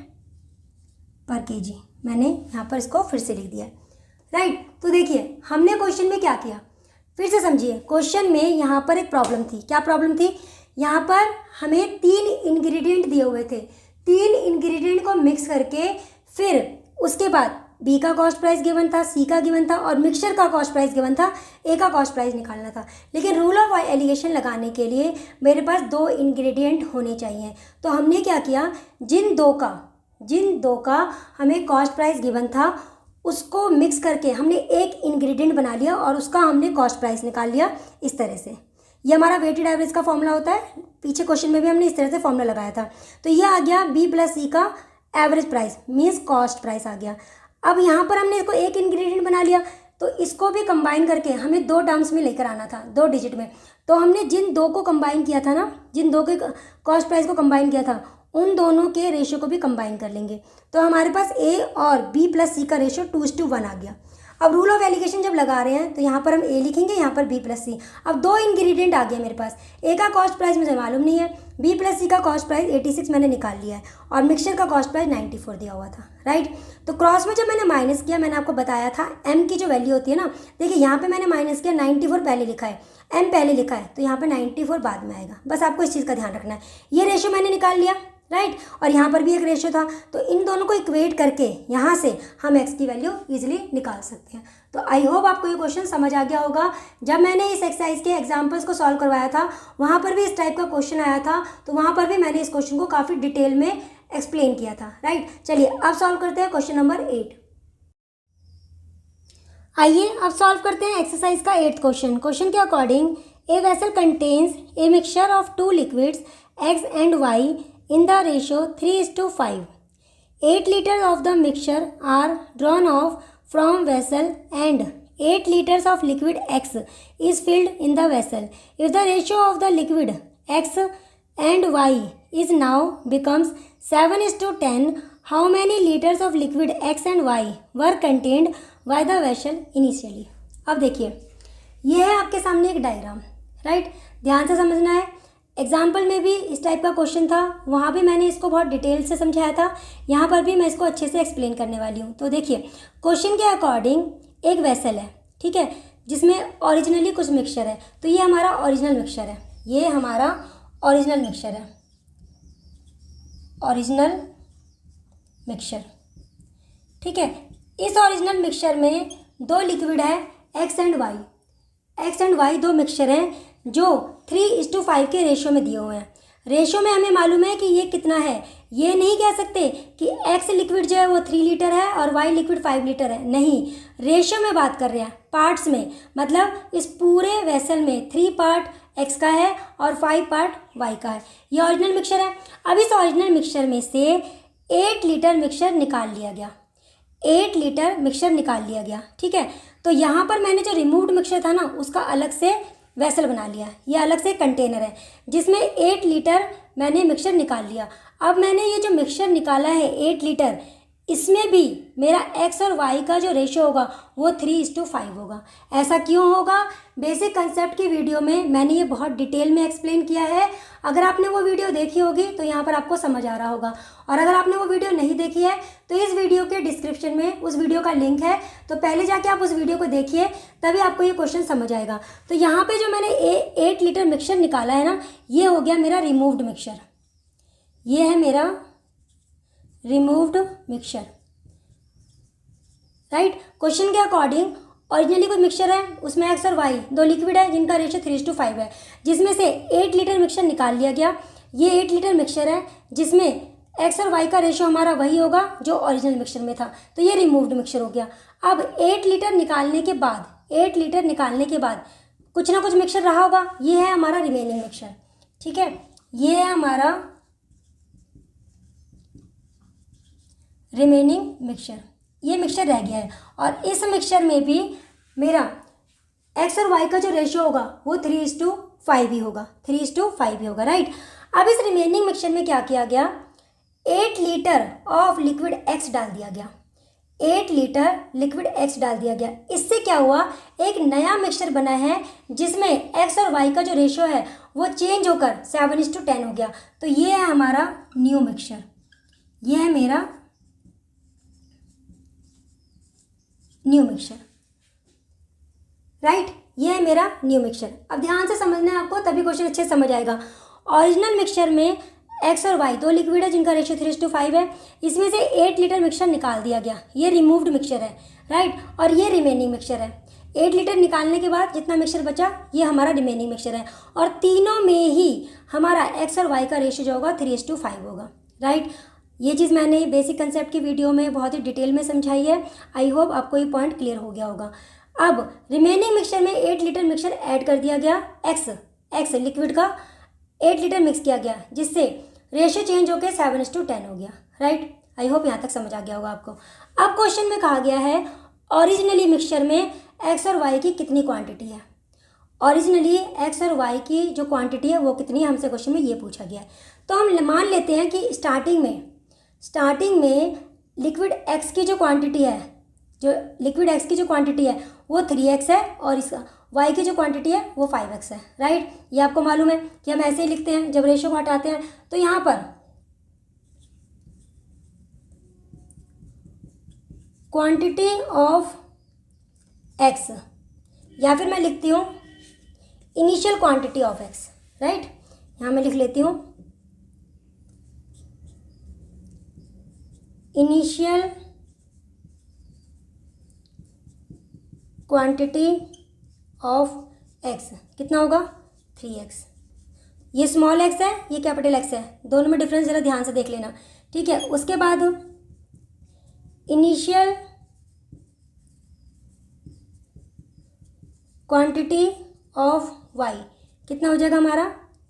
पर केजी। मैंने यहाँ पर इसको फिर से लिख दिया है, राइट। तो देखिए हमने क्वेश्चन में क्या किया, फिर से समझिए। क्वेश्चन में यहाँ पर एक प्रॉब्लम थी, क्या प्रॉब्लम थी, यहाँ पर हमें 3 इंग्रेडिएंट दिए हुए थे, 3 इंग्रेडिएंट को मिक्स करके फिर उसके बाद बी का कॉस्ट प्राइस गिवन था, सी का गिवन था और मिक्सचर का कॉस्ट प्राइस गिवन था, ए का कॉस्ट प्राइस निकालना था। लेकिन रूल ऑफ एलिगेशन लगाने के लिए मेरे पास 2 इंग्रेडिएंट होने चाहिए। तो हमने क्या किया, जिन दो का हमें कॉस्ट प्राइस गिवन था उसको मिक्स करके हमने एक इंग्रेडिएंट बना लिया और उसका हमने कॉस्ट प्राइस निकाल लिया इस तरह से। ये हमारा वेटेड एवरेज का फॉर्मूला होता है, पीछे क्वेश्चन में भी हमने इस तरह से फॉर्मूला लगाया था। तो ये आ गया बी प्लस सी का average price means cost price आ गया। अब यहाँ पर हमने इसको एक इंग्रेडिएंट बना लिया, तो इसको भी कंबाइन करके हमें 2 टर्म्स में लेकर आना था, 2 डिजिट में। तो हमने जिन 2 को कंबाइन किया था ना, जिन 2 के कॉस्ट प्राइस को कंबाइन किया था, उन दोनों के रेशो को भी कंबाइन कर लेंगे। तो हमारे पास ए और बी प्लस सी का रेशो 2:1 आ गया। अब रूल ऑफ एलिगेशन जब लगा रहे हैं तो यहाँ पर हम ए लिखेंगे, यहाँ पर बी प्लस सी। अब दो इंग्रेडिएंट आ गए मेरे पास, ए का कॉस्ट प्राइस मुझे मालूम नहीं है, बी प्लस सी का कॉस्ट प्राइस 86 मैंने निकाल लिया है और मिक्सचर का कॉस्ट प्राइस 94 दिया हुआ था, राइट। तो क्रॉस में जब मैंने माइनस किया, मैंने आपको बताया था एम की जो वैल्यू होती है ना, देखिए यहाँ पे मैंने माइनस किया, 94 पहले लिखा है, एम पहले लिखा है, तो यहाँ पे 94 बाद में आएगा। बस आपको इस चीज़ का ध्यान रखना है। ये रेशियो मैंने निकाल लिया, राइट, और यहाँ पर भी एक रेशियो था, तो इन दोनों को इक्वेट करके यहाँ से हम एक्स की वैल्यू इजीली निकाल सकते हैं। तो आई होप आपको ये क्वेश्चन समझ आ गया होगा। जब मैंने इस एक्सरसाइज के एग्जांपल्स को सॉल्व करवाया था, वहाँ पर भी इस टाइप का क्वेश्चन आया था, तो वहाँ पर भी मैंने इस क्वेश्चन को काफ़ी डिटेल में एक्सप्लेन किया था, राइट। चलिए अब सॉल्व करते हैं क्वेश्चन नंबर 8। आइए अब सॉल्व करते हैं एक्सरसाइज का 8th क्वेश्चन। क्वेश्चन के according a vessel contains a mixture of 2 liquids X and Y in the ratio 3:5. 8 liters of the mixture are drawn off from vessel and 8 liters of liquid X is filled in the vessel. If the ratio of the liquid X and Y is now becomes 7:10, how many liters of liquid X and Y were contained by the vessel initially? अब देखिए, यह है आपके सामने एक डायग्राम, राइट, ध्यान से समझना है। एग्जाम्पल में भी इस टाइप का क्वेश्चन था, वहाँ भी मैंने इसको बहुत डिटेल से समझाया था, यहाँ पर भी मैं इसको अच्छे से एक्सप्लेन करने वाली हूँ। तो देखिए, क्वेश्चन के अकॉर्डिंग एक वेसल है, ठीक है, जिसमें ओरिजिनली कुछ मिक्सचर है, तो ये हमारा ओरिजिनल मिक्सचर है, ये हमारा ओरिजिनल मिक्सचर है, ओरिजिनल मिक्सचर, ठीक है। इस ओरिजिनल मिक्सचर में दो लिक्विड है X and Y, X and Y दो मिक्सचर हैं जो 3:5 के रेशियो में दिए हुए हैं। रेशियो में हमें मालूम है कि ये कितना है, ये नहीं कह सकते कि एक्स लिक्विड जो है वो 3 लीटर है और वाई लिक्विड 5 लीटर है, नहीं, रेशियो में बात कर रहे हैं, पार्ट्स में, मतलब इस पूरे वेसल में 3 पार्ट एक्स का है और 5 पार्ट वाई का है। ये ओरिजिनल मिक्सचर है। अब इस ओरिजिनल मिक्सचर में से 8 लीटर मिक्सचर निकाल लिया गया, 8 लीटर मिक्सचर निकाल लिया गया, ठीक है। तो यहाँ पर मैंने जो रिमूव्ड मिक्सचर था ना, उसका अलग से वेसल बना लिया, ये अलग से कंटेनर है जिसमें 8 लीटर मैंने मिक्सचर निकाल लिया। अब मैंने ये जो मिक्सचर निकाला है 8 लीटर, इसमें भी मेरा एक्स और वाई का जो रेशियो होगा वो 3:5 होगा। ऐसा क्यों होगा? बेसिक कंसेप्ट की वीडियो में मैंने ये बहुत डिटेल में एक्सप्लेन किया है। अगर आपने वो वीडियो देखी होगी तो यहाँ पर आपको समझ आ रहा होगा, और अगर आपने वो वीडियो नहीं देखी है तो इस वीडियो के डिस्क्रिप्शन में उस वीडियो का लिंक है, तो पहले जाके आप उस वीडियो को देखिए, तभी आपको ये क्वेश्चन समझ आएगा। तो यहाँ पर जो मैंने 8 लीटर मिक्सचर निकाला है ना, ये हो गया मेरा रिमूव्ड मिक्सचर, ये है मेरा रिमूव्ड मिक्सचर, राइट। क्वेश्चन के अकॉर्डिंग ओरिजिनली कोई मिक्सचर है, उसमें एक्स और वाई दो लिक्विड है जिनका रेशियो 3:5 है, जिसमें से 8 लीटर मिक्सचर निकाल लिया गया। ये 8 लीटर मिक्सचर है जिसमें एक्स और वाई का रेशियो हमारा वही होगा जो ओरिजिनल मिक्सचर में था, तो ये रिमूव्ड मिक्सचर हो गया। अब 8 लीटर निकालने के बाद, 8 लीटर निकालने के बाद कुछ ना कुछ मिक्सचर रहा होगा, ये है हमारा रिमेनिंग मिक्सचर, ठीक है, ये है हमारा रिमेनिंग मिक्सचर, ये मिक्सचर रह गया है। और इस मिक्सचर में भी मेरा एक्स और वाई का जो रेशियो होगा वो 3:5 ही होगा, 3:5 ही होगा, राइट। अब इस रिमेनिंग मिक्सचर में क्या किया गया, 8 लीटर ऑफ लिक्विड एक्स डाल दिया गया, 8 लीटर लिक्विड एक्स डाल दिया गया। इससे क्या हुआ, एक नया मिक्सचर बना है जिसमें एक्स और वाई का जो रेशियो है वो चेंज होकर 7:10 हो गया। तो ये है हमारा न्यू मिक्सचर, ये है मेरा न्यू मिक्सचर, राइट, ये है मेरा न्यू मिक्सचर। अब ध्यान से समझना है आपको, तभी क्वेश्चन अच्छे से समझ आएगा। ओरिजिनल मिक्सचर में एक्स और वाई दो लिक्विड है जिनका रेशियो 3:5 है, इसमें से 8 लीटर मिक्सचर निकाल दिया गया, ये रिमूव्ड मिक्सचर है, राइट, और ये रिमेनिंग मिक्सचर है। 8 लीटर निकालने के बाद जितना मिक्सचर बचा ये हमारा रिमेनिंग मिक्सचर है, और तीनों में ही हमारा एक्स और वाई का रेशियो जो होगा 3:5 होगा, राइट। ये चीज़ मैंने बेसिक कंसेप्ट की वीडियो में बहुत ही डिटेल में समझाई है। आई होप आपको ये पॉइंट क्लियर हो गया होगा। अब रिमेनिंग मिक्सचर में 8 लीटर मिक्सचर ऐड कर दिया गया, एक्स लिक्विड का 8 लीटर मिक्स किया गया, जिससे रेशियो चेंज होकर 7:10 हो गया, राइट। आई होप यहाँ तक समझ आ गया होगा आपको। अब क्वेश्चन में कहा गया है ओरिजिनली मिक्सचर में एक्स और वाई की कितनी क्वांटिटी है, ओरिजिनली एक्स और वाई की जो क्वांटिटी है वो कितनी है, हमसे क्वेश्चन में ये पूछा गया है। तो हम मान लेते हैं कि स्टार्टिंग में लिक्विड एक्स की जो क्वांटिटी है, जो लिक्विड एक्स की जो क्वांटिटी है वो 3x है और इसका वाई की जो क्वांटिटी है वो 5x है, राइट। ये आपको मालूम है कि हम ऐसे ही लिखते हैं जब रेशियो को हटाते हैं। तो यहाँ पर क्वांटिटी ऑफ एक्स, या फिर मैं लिखती हूँ initial quantity of x, right. यहाँ मैं लिख लेती हूँ इनिशियल क्वांटिटी ऑफ एक्स कितना होगा 3x। ये स्मॉल एक्स है, ये कैपिटल एक्स है, दोनों में डिफरेंस ज़रा ध्यान से देख लेना, ठीक है। उसके बाद इनिशियल क्वांटिटी ऑफ वाई कितना हो जाएगा हमारा,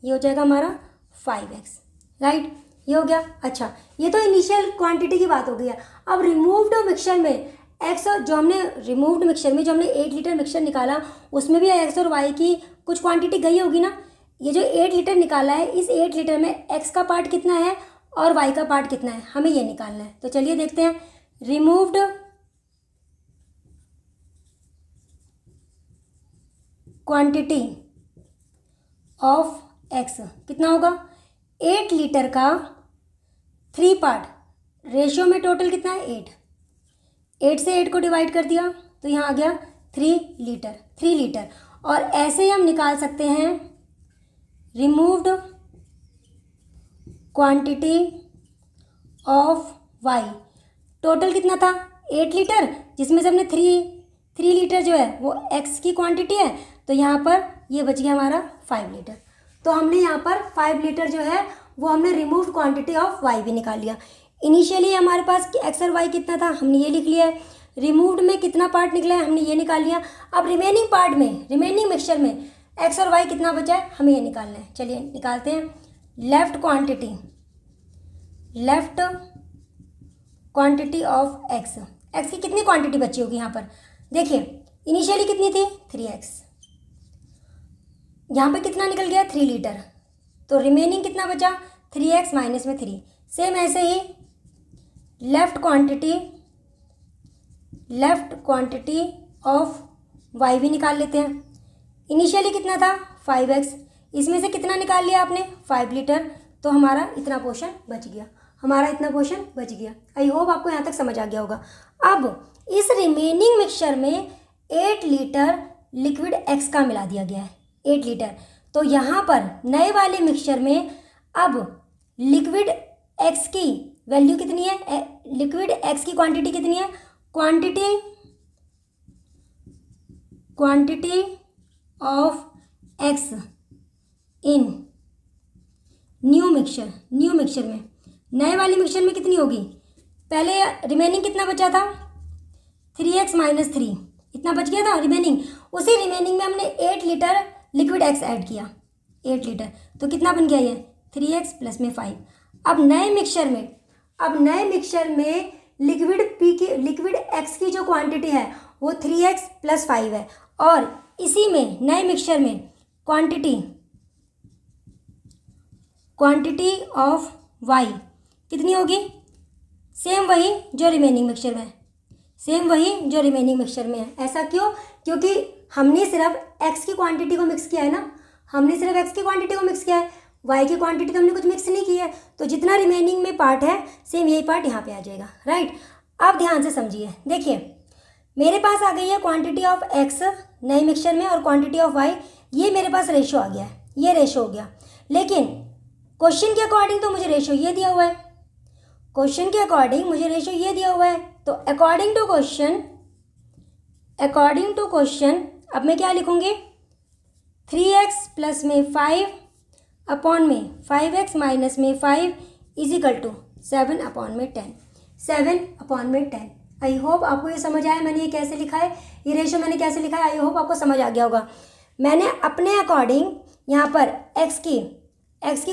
ये हो जाएगा हमारा 5x, राइट। ये हो गया। अच्छा, ये तो इनिशियल क्वांटिटी की बात हो गई है। अब रिमूव्ड मिक्सचर में एक्स और जो हमने रिमूव्ड मिक्सचर में जो हमने 8 लीटर मिक्सचर निकाला उसमें भी एक्स और वाई की कुछ क्वांटिटी गई होगी ना। ये जो 8 लीटर निकाला है, इस 8 लीटर में एक्स का पार्ट कितना है और वाई का पार्ट कितना है, हमें ये निकालना है। तो चलिए देखते हैं। रिमूव्ड क्वांटिटी ऑफ एक्स कितना होगा, 8 लीटर का 3 पार्ट, रेशियो में टोटल कितना है 8 से 8 को डिवाइड कर दिया तो यहाँ आ गया 3 लीटर। और ऐसे ही हम निकाल सकते हैं removed quantity of Y. Total कितना था 8 लीटर, जिसमें से हमने 3 लीटर जो है वो एक्स की क्वांटिटी है, तो यहाँ पर ये बच गया हमारा 5 लीटर। तो हमने यहाँ पर 5 लीटर जो है वो हमने रिमूव्ड क्वांटिटी ऑफ वाई भी निकाल लिया। इनिशियली हमारे पास एक्स और वाई कितना था, हमने ये लिख लिया है। रिमूव्ड में कितना पार्ट निकला है, हमने ये निकाल लिया। अब रिमेनिंग पार्ट में, रिमेनिंग मिक्सचर में एक्स और वाई कितना बचा है, हमें ये निकालना है। चलिए निकालते हैं। Left quantity of x, x की कितनी क्वांटिटी बची होगी यहाँ पर, देखिए इनिशियली कितनी थी 3x, यहाँ पे कितना निकल गया 3 लीटर, तो रिमेनिंग कितना बचा 3x माइनस में 3। सेम ऐसे ही लेफ्ट क्वांटिटी ऑफ y भी निकाल लेते हैं। इनिशियली कितना था 5x, इसमें से कितना निकाल लिया आपने 5 लीटर, तो हमारा इतना पोर्शन बच गया। आई होप आपको यहाँ तक समझ आ गया होगा। अब इस रिमेनिंग मिक्सचर में 8 लीटर लिक्विड x का मिला दिया गया है, 8 लीटर। तो यहाँ पर नए वाले मिक्सचर में अब लिक्विड x की वैल्यू कितनी है, लिक्विड x की क्वांटिटी कितनी है, quantity of x in new mixture में, नए वाले मिक्सचर में कितनी होगी, पहले रिमेनिंग कितना बचा था 3x माइनस 3, इतना बच गया था रिमेनिंग। उसी रिमेनिंग में हमने 8 लीटर लिक्विड एक्स ऐड किया, 8 लीटर, तो कितना बन गया ये 3x प्लस में 5। अब नए मिक्सचर में लिक्विड एक्स की जो क्वांटिटी है वो 3x प्लस 5 है, और इसी में नए मिक्सचर में क्वांटिटी ऑफ y कितनी होगी, सेम वही जो रिमेनिंग मिक्सचर में है। ऐसा क्यों, क्योंकि हमने सिर्फ x की क्वांटिटी को मिक्स किया है ना, y की क्वांटिटी तो हमने कुछ मिक्स नहीं की है, तो जितना रिमेनिंग में पार्ट है सेम यही पार्ट यहाँ पे आ जाएगा, राइट। अब ध्यान से समझिए, देखिए मेरे पास आ गई है क्वांटिटी ऑफ x नए मिक्सचर में और क्वांटिटी ऑफ y, ये मेरे पास रेशो आ गया है, ये रेशो हो गया। लेकिन क्वेश्चन के अकॉर्डिंग तो मुझे रेशो ये दिया हुआ है, तो अकॉर्डिंग टू क्वेश्चन अब मैं क्या लिखूंगी, 3x प्लस में 5 अपॉन में 5x माइनस में 5 इजिकल टू 7 अपॉन में 10। आई होप आपको ये समझ आया मैंने ये कैसे लिखा है, ये रेशो मैंने कैसे लिखा है, आई होप आपको समझ आ गया होगा। मैंने अपने अकॉर्डिंग यहाँ पर x की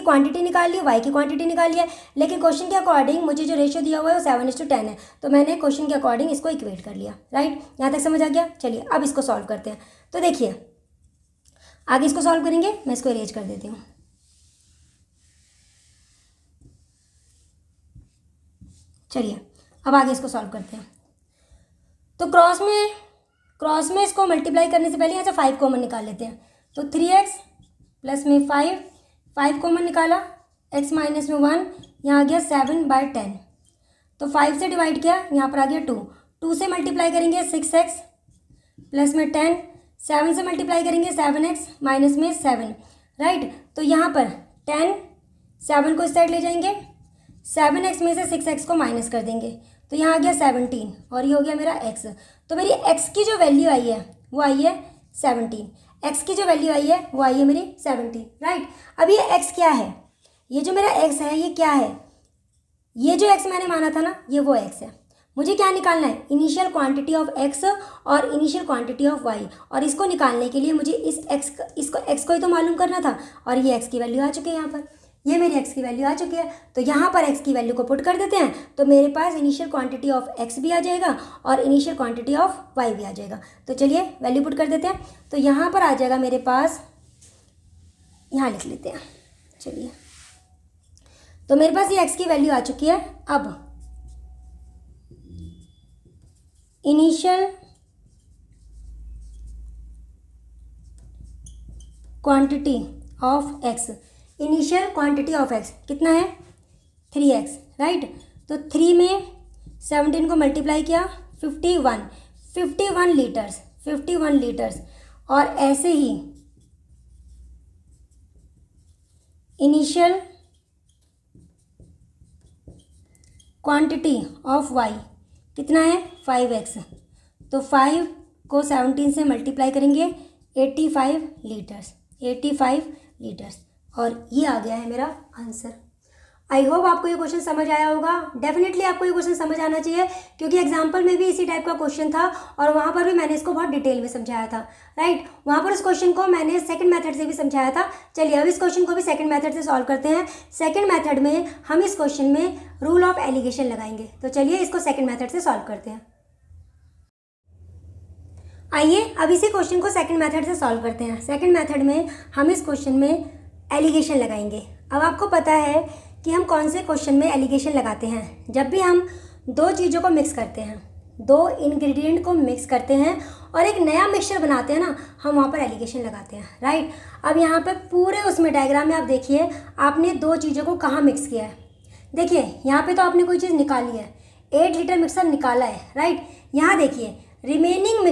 क्वांटिटी निकाल ली, y की क्वांटिटी निकाल लिया, लेकिन क्वेश्चन के अकॉर्डिंग मुझे जो रेशियो दिया हुआ है वो 7:10 है, तो मैंने क्वेश्चन के अकॉर्डिंग इसको इक्वेट कर लिया, राइट। यहाँ तक समझ आ गया। चलिए अब इसको सॉल्व करते हैं। तो देखिए आगे इसको सॉल्व करेंगे, मैं इसको अरेंज कर देती हूँ। चलिए अब आगे इसको सॉल्व करते हैं। तो क्रॉस में इसको मल्टीप्लाई करने से पहले यहाँ से 5 कॉमन निकाल लेते हैं। तो 3x प्लस में 5 कॉमन निकाला, x माइनस में 1, यहाँ आ गया 7/10। तो 5 से डिवाइड किया, यहाँ पर आ गया 2 से मल्टीप्लाई करेंगे 6x प्लस में 10, 7 से मल्टीप्लाई करेंगे 7x माइनस में 7, राइट। तो यहाँ पर 10, 7 को इस साइड ले जाएंगे, 7x में से 6x को माइनस कर देंगे, तो यहाँ आ गया 17 और ये हो गया मेरा x। तो मेरी x की जो वैल्यू आई है वो आई है 17, x की जो वैल्यू आई है वो आई है मेरी 17, राइट। अब ये x क्या है, ये जो मेरा x है ये क्या है, ये जो x मैंने माना था ना ये वो x है। मुझे क्या निकालना है, इनिशियल क्वांटिटी ऑफ x और इनिशियल क्वांटिटी ऑफ y, और इसको निकालने के लिए मुझे इस x को ही तो मालूम करना था, और ये x की वैल्यू आ चुकी है यहाँ पर, ये मेरी x की वैल्यू आ चुकी है। तो यहाँ पर x की वैल्यू को पुट कर देते हैं, तो मेरे पास इनिशियल क्वांटिटी ऑफ x भी आ जाएगा और इनिशियल क्वांटिटी ऑफ y भी आ जाएगा। तो चलिए वैल्यू पुट कर देते हैं। तो यहाँ पर आ जाएगा मेरे पास, यहाँ लिख लेते हैं, चलिए। तो मेरे पास ये x की वैल्यू आ चुकी है। अब initial quantity of x, initial quantity of x कितना है 3x, राइट। तो 3 में 17 को मल्टीप्लाई किया 51 लीटर्स, और ऐसे ही इनिशियल क्वांटिटी ऑफ y कितना है 5x। तो 5 को 17 से मल्टीप्लाई करेंगे 85 लीटर्स, और ये आ गया है मेरा आंसर। आई होप आपको ये क्वेश्चन समझ आया होगा। डेफिनेटली आपको ये क्वेश्चन समझ आना चाहिए, क्योंकि एग्जाम्पल में भी इसी टाइप का क्वेश्चन था और वहाँ पर भी मैंने इसको बहुत डिटेल में समझाया था, राइट। वहाँ पर इस क्वेश्चन को मैंने सेकंड मेथड से भी समझाया था। चलिए अब इस क्वेश्चन को भी सेकंड मेथड से सॉल्व करते हैं। सेकंड मेथड में हम इस क्वेश्चन में रूल ऑफ एलिगेशन लगाएंगे। तो चलिए इसको सेकंड मेथड से सॉल्व करते हैं। आइए अब इसी क्वेश्चन को सेकंड मेथड से सॉल्व करते हैं। सेकंड मेथड में हम इस क्वेश्चन में एलिगेशन लगाएंगे। अब आपको पता है कि हम कौन से क्वेश्चन में एलिगेशन लगाते हैं, जब भी हम दो चीज़ों को मिक्स करते हैं, दो इंग्रेडिएंट को मिक्स करते हैं और एक नया मिक्सचर बनाते हैं ना, हम वहाँ पर एलिगेशन लगाते हैं, राइट। अब यहाँ पे पूरे उसमें डायग्राम में आप देखिए, आपने दो चीज़ों को कहाँ मिक्स किया है। देखिए यहाँ पे तो आपने कोई चीज़ निकाली है, 8 लीटर मिक्सर निकाला है, राइट। यहाँ देखिए रिमेनिंग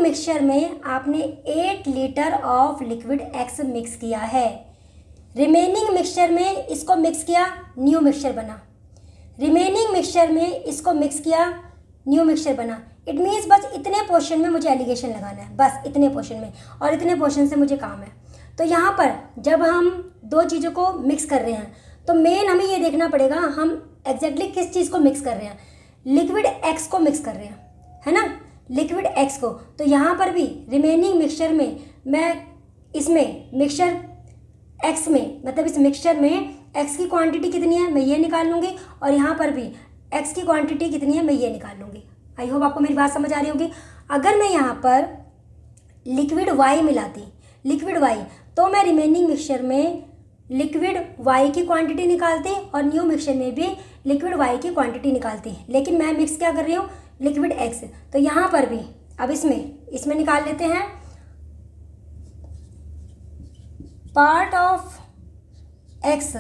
मिक्सचर में आपने 8 litre of liquid x mix किया है। रिमेनिंग मिक्सचर में इसको मिक्स किया, न्यू मिक्सचर बना। रिमेनिंग मिक्सचर में इसको मिक्स किया, न्यू मिक्सचर बना। इट मीन्स बस इतने पोर्शन में मुझे एलिगेशन लगाना है, बस इतने पोर्शन में, और इतने पोर्शन से मुझे काम है। तो यहाँ पर जब हम दो चीज़ों को मिक्स कर रहे हैं तो मेन हमें ये देखना पड़ेगा हम एग्जैक्टली किस चीज़ को मिक्स कर रहे हैं। लिक्विड एक्स को मिक्स कर रहे हैं, है ना, लिक्विड एक्स को। तो यहाँ पर भी रिमेनिंग मिक्सचर में मैं इसमें मिक्सचर एक्स में, मतलब इस मिक्सचर में एक्स की क्वांटिटी कितनी है मैं ये निकाल लूँगी, और यहाँ पर भी एक्स की क्वांटिटी कितनी है मैं ये निकाल लूँगी। आई होप आपको मेरी बात समझ आ रही होगी। अगर मैं यहाँ पर लिक्विड वाई मिलाती, लिक्विड वाई, तो मैं रिमेनिंग मिक्सचर में लिक्विड वाई की क्वांटिटी निकालती और न्यू मिक्सचर में भी लिक्विड वाई की क्वांटिटी निकालती। लेकिन मैं मिक्स क्या कर रही हूँ, लिक्विड एक्स। तो यहाँ पर भी अब इसमें निकाल लेते हैं part of x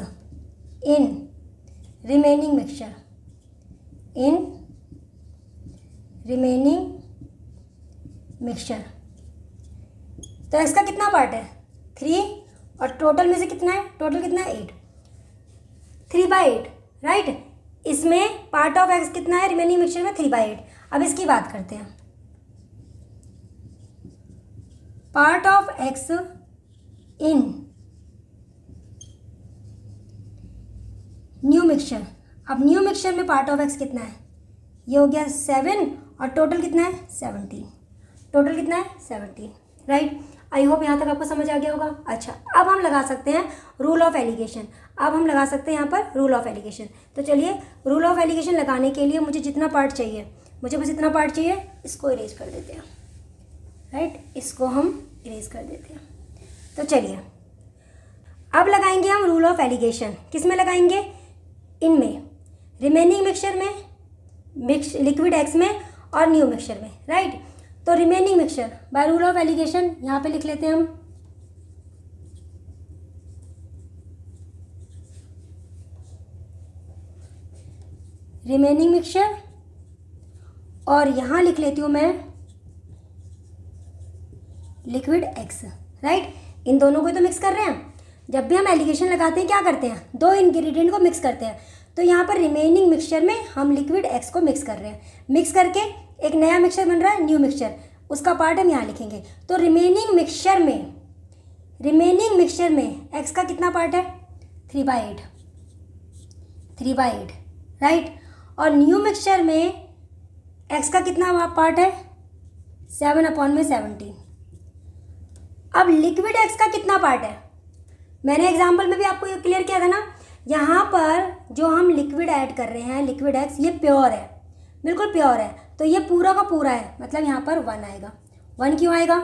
in remaining mixture, तो इसका कितना पार्ट है 3, और टोटल में से कितना है, टोटल कितना है 8, 3/8, राइट। इसमें पार्ट ऑफ एक्स कितना है रिमेनिंग मिक्सचर में 3/8। अब इसकी बात करते हैं, part of x in new mixture. अब न्यू मिक्सचर में पार्ट ऑफ एक्स कितना है, ये हो गया 7, और टोटल कितना है 17, टोटल कितना है 17, राइट। आई होप यहाँ तक आपको समझ आ गया होगा। अच्छा अब हम लगा सकते हैं रूल ऑफ एलिगेशन। अब हम लगा सकते हैं यहाँ पर रूल ऑफ एलिगेशन। तो चलिए रूल ऑफ एलिगेशन लगाने के लिए मुझे जितना पार्ट चाहिए, मुझे बस इतना पार्ट चाहिए, इसको इरेज कर देते हैं, राइट, इसको हम इरेज कर देते हैं। तो चलिए अब लगाएंगे हम रूल ऑफ एलिगेशन। किस में लगाएंगे, इनमें रिमेनिंग मिक्सचर में मिक्स लिक्विड एक्स में और न्यू मिक्सचर में, राइट। तो remaining mixture by rule of alligation यहाँ पे लिख लेते हैं हम, रिमेनिंग मिक्सचर, और यहाँ लिख लेती हूँ मैं लिक्विड एक्स, राइट। इन दोनों को तो मिक्स कर रहे हैं। जब भी हम एलिगेशन लगाते हैं क्या करते हैं, दो इंग्रेडिएंट को मिक्स करते हैं। तो यहाँ पर रिमेनिंग मिक्सचर में हम लिक्विड एक्स को मिक्स कर रहे हैं, मिक्स करके एक नया मिक्सचर बन रहा है, न्यू मिक्सचर, उसका पार्ट हम यहाँ लिखेंगे। तो रिमेनिंग मिक्सचर में एक्स का कितना पार्ट है, 3/8, राइट। और न्यू मिक्सचर में एक्स का कितना पार्ट है, 7/17। अब लिक्विड एक्स का कितना पार्ट है, मैंने एग्जाम्पल में भी आपको ये क्लियर किया था ना। यहाँ पर जो हम लिक्विड ऐड कर रहे हैं, लिक्विड एक्स, ये प्योर है, बिल्कुल प्योर है। तो ये पूरा का पूरा है, मतलब यहाँ पर 1 आएगा। 1 क्यों आएगा,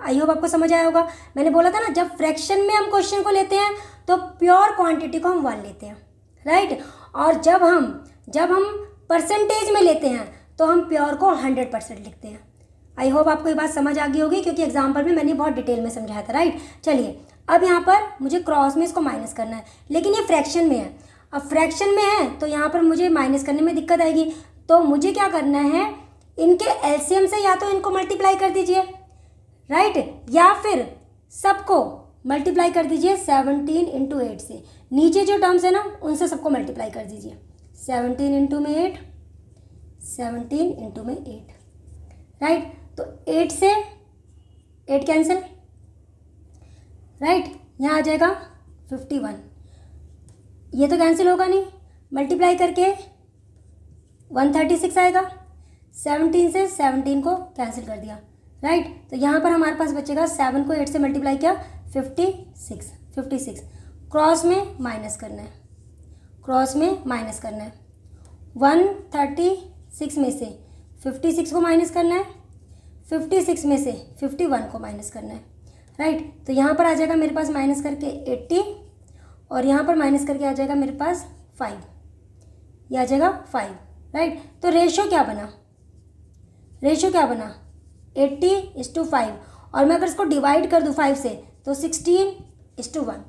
आई होप आपको समझ आया होगा। मैंने बोला था ना, जब फ्रैक्शन में हम क्वेश्चन को लेते हैं तो प्योर क्वांटिटी को हम 1 लेते हैं, राइट। और जब हम परसेंटेज में लेते हैं तो हम प्योर को 100% लिखते हैं। आई होप आपको ये बात समझ आ गई होगी, क्योंकि एग्जाम्पल में मैंने बहुत डिटेल में समझाया था, राइट। चलिए, अब यहाँ पर मुझे क्रॉस में इसको माइनस करना है, लेकिन ये फ्रैक्शन में है। अब फ्रैक्शन में है तो यहाँ पर मुझे माइनस करने में दिक्कत आएगी। तो मुझे क्या करना है, इनके एलसीएम से या तो इनको मल्टीप्लाई कर दीजिए, राइट, या फिर सबको मल्टीप्लाई कर दीजिए 17 × 8 से। नीचे जो टर्म्स है ना, उनसे सबको मल्टीप्लाई कर दीजिए। 17 × 8, 17 × 8, राइट। तो 8 से 8 कैंसिल, राइट। यहाँ आ जाएगा 51, ये तो कैंसिल होगा नहीं, मल्टीप्लाई करके 136 आएगा। 17 से 17 को कैंसिल कर दिया, राइट। तो यहाँ पर हमारे पास बचेगा 7 को 8 से मल्टीप्लाई किया, 56। क्रॉस में माइनस करना है, 136 में से 56 को माइनस करना है, 56 में से 51 को माइनस करना है, राइट। तो यहाँ पर आ जाएगा मेरे पास माइनस करके 80, और यहाँ पर माइनस करके आ जाएगा मेरे पास 5, ये आ जाएगा 5, राइट। तो रेशो क्या बना, 80:5, और मैं अगर इसको डिवाइड कर दूँ 5 से तो 16:1,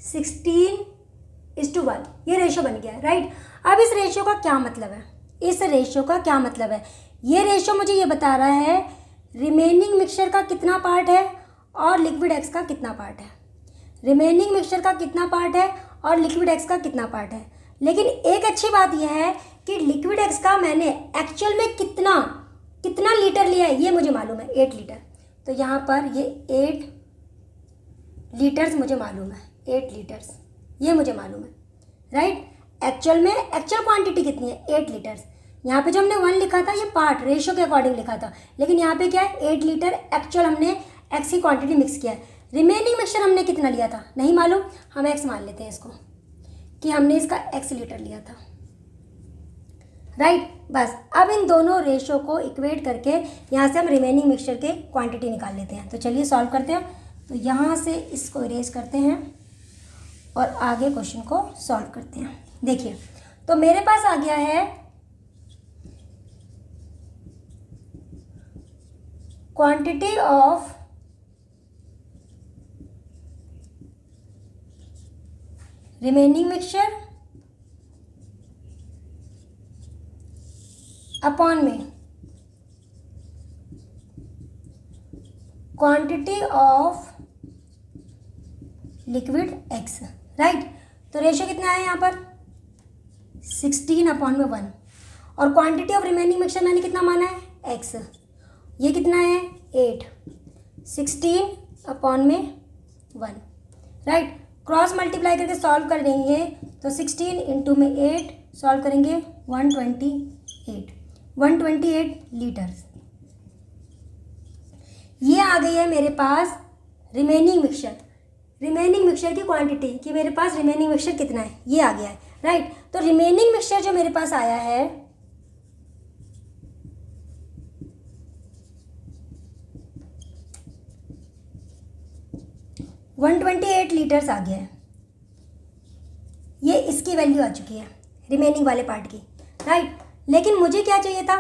16:1 ये रेशो बन गया, राइट। अब इस रेशो का क्या मतलब है, ये रेशो मुझे ये बता रहा है रिमेनिंग मिक्सचर का कितना पार्ट है और लिक्विड एक्स का कितना पार्ट है। लेकिन एक अच्छी बात यह है कि लिक्विड एक्स का मैंने एक्चुअल में कितना लीटर लिया है ये मुझे मालूम है, 8 लीटर। तो यहाँ पर ये 8 लीटर्स मुझे मालूम है, 8 लीटर्स ये मुझे मालूम है, राइट। एक्चुअल क्वांटिटी कितनी है, 8 लीटर्स। यहाँ पे जो हमने 1 लिखा था ये पार्ट रेशो के अकॉर्डिंग लिखा था, लेकिन यहाँ पे क्या है, 8 लीटर एक्चुअल हमने एक्स की क्वांटिटी मिक्स किया है। रिमेनिंग मिक्सचर हमने कितना लिया था नहीं मालूम, हम एक्स मान लेते हैं इसको कि हमने इसका x लीटर लिया था, राइट। बस अब इन दोनों रेशो को इक्वेट करके यहाँ से हम रिमेनिंग मिक्सचर के क्वांटिटी निकाल लेते हैं। तो चलिए सॉल्व करते हैं। तो यहाँ से इसको इरेज करते हैं और आगे क्वेश्चन को सॉल्व करते हैं। देखिए, तो मेरे पास आ गया है quantity of remaining mixture upon में quantity of liquid X, right. तो रेशो कितना है यहाँ पर 16/1, और क्वांटिटी ऑफ रिमेनिंग मिक्सचर मैंने कितना माना है एक्स, ये कितना है 8, 16/1, राइट। क्रॉस मल्टीप्लाई करके सॉल्व कर देंगे तो 16 × 8 सॉल्व करेंगे 128 लीटर्स। ये आ गई है मेरे पास रिमेनिंग मिक्सचर की क्वांटिटी कि मेरे पास रिमेनिंग मिक्सचर कितना है, ये आ गया है, राइट। तो रिमेनिंग मिक्सचर जो मेरे पास आया है 128 लीटर्स आ गया है, ये इसकी वैल्यू आ चुकी है रिमेनिंग वाले पार्ट की, राइट। लेकिन मुझे क्या चाहिए था,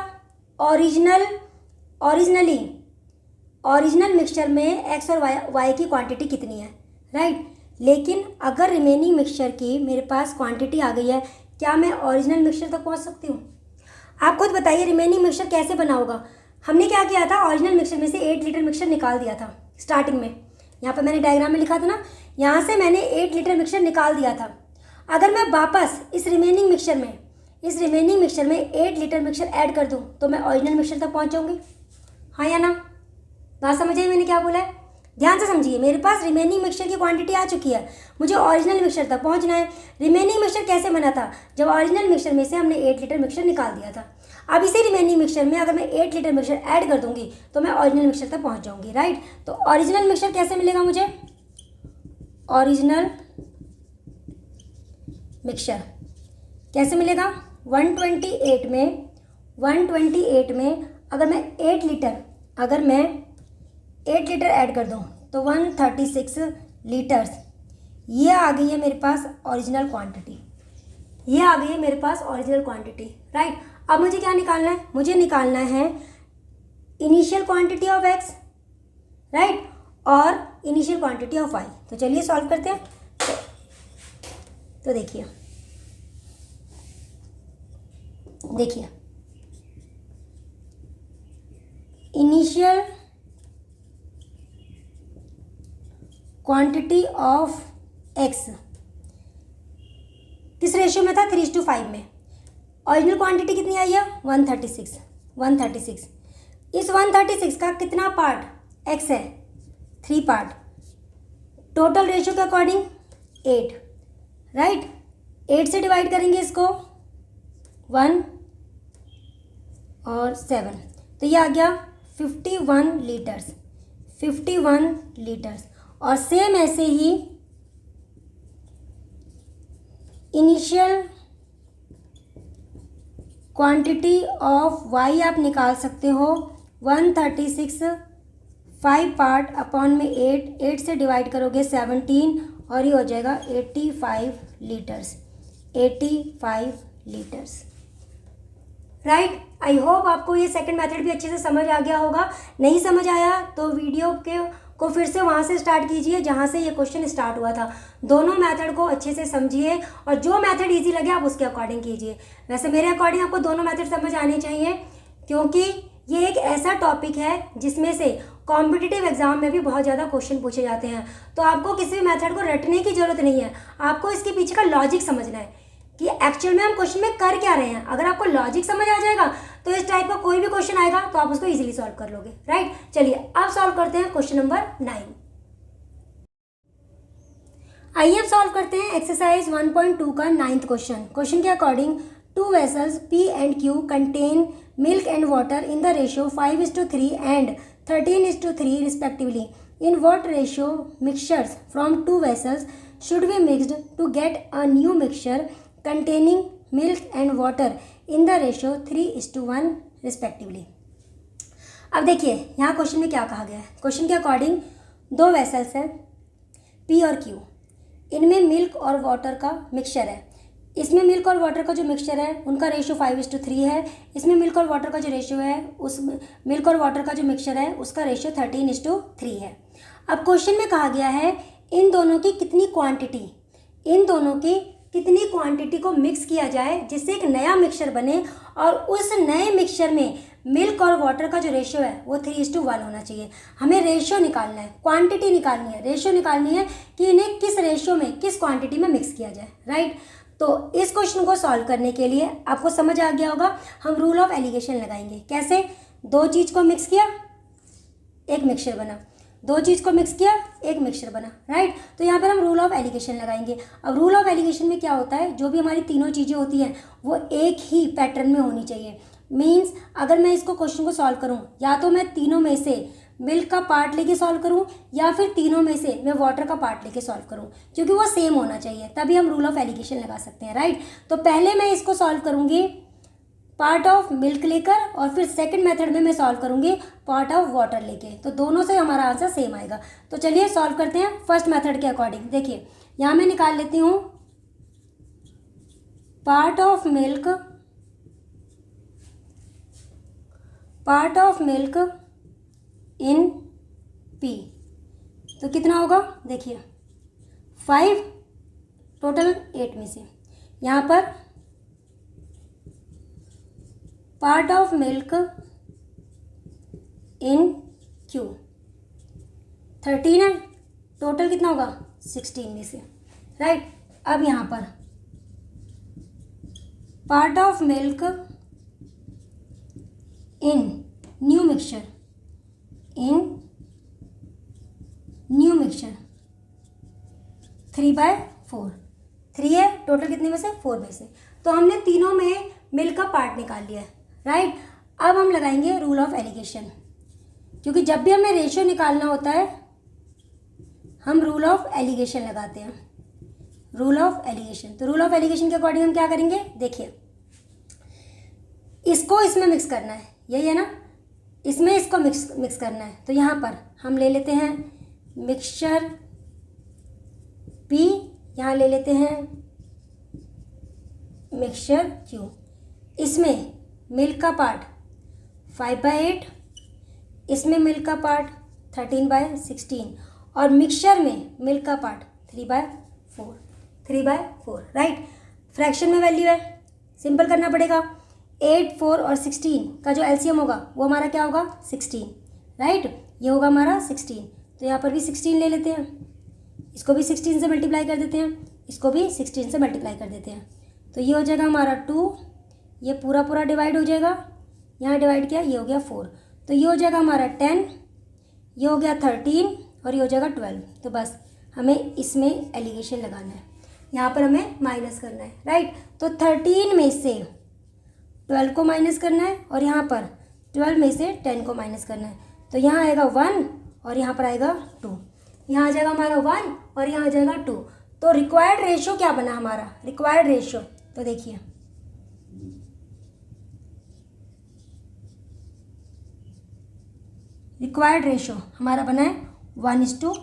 ओरिजिनल मिक्सचर में एक्स और वाई की क्वांटिटी कितनी है, राइट। लेकिन अगर रिमेनिंग मिक्सचर की मेरे पास क्वांटिटी आ गई है, क्या मैं ओरिजिनल मिक्सचर तक पहुंच सकती हूँ? आप खुद बताइए रिमेनिंग मिक्सचर कैसे बना होगा। हमने क्या किया था, ओरिजिनल मिक्सचर में से 8 लीटर मिक्सचर निकाल दिया था स्टार्टिंग में। यहाँ पे मैंने डायग्राम में लिखा था ना, यहाँ से मैंने 8 लीटर मिक्सचर निकाल दिया था। अगर मैं वापस इस रिमेनिंग मिक्सचर में 8 लीटर मिक्सचर ऐड कर दूँ तो मैं ओरिजिनल मिक्सचर तक पहुँच जाऊँगी, हाँ या ना? बात समझिए मैंने क्या बोला है, ध्यान से समझिए। मेरे पास रिमेनिंग मिक्सचर की क्वांटिटी आ चुकी है, मुझे ओरिजिनल मिक्सचर तक पहुंचना है। रिमेनिंग मिक्सचर कैसे बना था, जब ओरिजिनल मिक्सचर में से हमने 8 लीटर मिक्सचर निकाल दिया था। अब इसी रिमेनिंग मिक्सचर में अगर मैं 8 लीटर मिक्सचर ऐड कर दूंगी तो मैं ओरिजिनल मिक्सचर तक पहुंच जाऊंगी, राइट। तो ओरिजिनल मिक्सचर कैसे मिलेगा मुझे, ओरिजिनल मिक्सचर कैसे मिलेगा, 128 में अगर मैं 8 लीटर ऐड कर दूं तो 136 लीटर्स, ये आ गई है मेरे पास ओरिजिनल क्वांटिटी, राइट। अब मुझे क्या निकालना है, मुझे निकालना है initial quantity of x, right, और इनिशियल क्वांटिटी ऑफ वाई। तो चलिए सॉल्व करते हैं। तो देखिए इनिशियल क्वांटिटी ऑफ एक्स किस रेशियो में था, 3:5 में। ओरिजिनल क्वांटिटी कितनी आई है, 136। इस 136 का कितना पार्ट एक्स है, 3 पार्ट। टोटल रेशियो के अकॉर्डिंग 8, राइट। 8 से डिवाइड करेंगे इसको 1 और 7, तो ये आ गया 51 लीटर्स। और सेम ऐसे ही इनिशियल क्वांटिटी ऑफ वाई आप निकाल सकते हो, 136 5 पार्ट अपॉन में 8 से डिवाइड करोगे 17 और ये हो जाएगा 85 लीटर्स, राइट। आई होप आपको ये सेकंड मेथड भी अच्छे से समझ आ गया होगा। नहीं समझ आया तो वीडियो को फिर से वहाँ से स्टार्ट कीजिए जहाँ से ये क्वेश्चन स्टार्ट हुआ था। दोनों मेथड को अच्छे से समझिए और जो मेथड इजी लगे आप उसके अकॉर्डिंग कीजिए। वैसे मेरे अकॉर्डिंग आपको दोनों मेथड समझ आने चाहिए, क्योंकि ये एक ऐसा टॉपिक है जिसमें से कॉम्पिटिटिव एग्जाम में भी बहुत ज़्यादा क्वेश्चन पूछे जाते हैं। तो आपको किसी भी मेथड को रटने की ज़रूरत नहीं है, आपको इसके पीछे का लॉजिक समझना है कि एक्चुअल में हम क्वेश्चन में कर क्या रहे हैं। अगर आपको लॉजिक समझ आ जाएगा तो इस टाइप का कोई भी क्वेश्चन आएगा तो आप उसको इजीली सॉल्व कर लोगे, राइट। चलिए अब सॉल्व करते हैं क्वेश्चन नंबर 9। आइए अब सॉल्व करते हैं एक्सरसाइज 1.2 का 9th क्वेश्चन। क्वेश्चन के according 2 vessels P and Q contain milk and water in the ratio 5:3 and 13:3 respectively. In what ratio mixtures from 2 vessels should be mixed to get a new mixture containing milk and water in the ratio 3:1 respectively. अब देखिए यहाँ क्वेश्चन में क्या कहा गया है। क्वेश्चन के अकॉर्डिंग 2 वेसल्स हैं P और Q, इनमें मिल्क और वाटर का मिक्सचर है। इसमें मिल्क और वाटर का जो मिक्सचर है उनका रेशियो 5:3 है। इसमें मिल्क और वाटर का जो रेशियो है, उस मिल्क और वाटर का जो मिक्सचर है उसका रेशियो 13:3 है। अब क्वेश्चन में कहा गया है इन दोनों की कितनी क्वांटिटी को मिक्स किया जाए जिससे एक नया मिक्सचर बने, और उस नए मिक्सचर में मिल्क और वाटर का जो रेशियो है वो 3:1 होना चाहिए। हमें रेशियो निकालना है, क्वांटिटी निकालनी है, रेशियो निकालनी है कि इन्हें किस रेशियो में, किस क्वांटिटी में मिक्स किया जाए, राइट। तो इस क्वेश्चन को सॉल्व करने के लिए आपको समझ आ गया होगा, हम रूल ऑफ एलिगेशन लगाएंगे। कैसे, 2 चीज़ को मिक्स किया एक मिक्सचर बना, 2 चीज़ को मिक्स किया एक मिक्सचर बना, राइट। तो यहाँ पर हम रूल ऑफ एलिगेशन लगाएंगे। अब रूल ऑफ एलिगेशन में क्या होता है, जो भी हमारी तीनों चीज़ें होती हैं वो एक ही पैटर्न में होनी चाहिए। मीन्स अगर मैं इसको क्वेश्चन को सॉल्व करूँ, या तो मैं तीनों में से मिल्क का पार्ट लेके सॉल्व करूँ या फिर तीनों में से मैं वाटर का पार्ट लेके सॉल्व करूँ, क्योंकि वो सेम होना चाहिए, तभी हम रूल ऑफ एलिगेशन लगा सकते हैं, राइट। तो पहले मैं इसको सॉल्व करूँगी पार्ट ऑफ मिल्क लेकर, और फिर सेकंड मेथड में मैं सॉल्व करूँगी पार्ट ऑफ वाटर लेके, तो दोनों से हमारा आंसर सेम आएगा। तो चलिए सॉल्व करते हैं फर्स्ट मेथड के अकॉर्डिंग। देखिए यहाँ मैं निकाल लेती हूँ part of milk part of milk in P, तो कितना होगा देखिए 5, टोटल 8 में से यहाँ पर part of milk in Q 13 है, टोटल कितना होगा 16 में से, राइट। अब यहाँ पर part of milk in new mixture, in new mixture 3/4, 3 है, टोटल कितने में से 4 में से। तो हमने तीनों में मिल्क का पार्ट निकाल लिया है, राइट। अब हम लगाएंगे रूल ऑफ एलिगेशन, क्योंकि जब भी हमें रेशियो निकालना होता है हम रूल ऑफ एलिगेशन लगाते हैं, रूल ऑफ एलिगेशन। तो रूल ऑफ एलिगेशन के अकॉर्डिंग हम क्या करेंगे, देखिए इसको इसमें मिक्स करना है, यही है ना, इसमें इसको मिक्स करना है। तो यहाँ पर हम ले लेते हैं मिक्सचर P, यहाँ ले लेते हैं मिक्सचर Q। इसमें मिल्क का पार्ट 5/8, इसमें मिल्क का पार्ट 13/16 और मिक्सचर में मिल्क का पार्ट 3/4, 3/4, राइट। फ्रैक्शन में वैल्यू है, सिंपल करना पड़ेगा। 8, 4 और 16 का जो एलसीएम होगा वो हमारा क्या होगा 16, राइट। ये होगा हमारा 16, तो यहाँ पर भी 16 ले लेते हैं, इसको भी 16 से मल्टीप्लाई कर देते हैं, इसको भी 16 से मल्टीप्लाई कर देते हैं। तो ये हो जाएगा हमारा 2, ये पूरा पूरा डिवाइड हो जाएगा, यहाँ डिवाइड किया, ये हो गया 4, तो ये हो जाएगा हमारा 10, ये हो गया 13 और ये हो जाएगा 12। तो बस हमें इसमें एलिगेशन लगाना है, यहाँ पर हमें माइनस करना है, राइट। तो 13 में से 12 को माइनस करना है और यहाँ पर 12 में से 10 को माइनस करना है। तो यहाँ आएगा 1 और यहाँ पर आएगा 2, यहाँ आ जाएगा हमारा 1 और यहाँ आ जाएगा 2। तो रिक्वायर्ड रेशियो क्या बना हमारा, रिक्वायर्ड रेशियो, तो देखिए रिक्वायर्ड रेशियो हमारा बना है 1:2,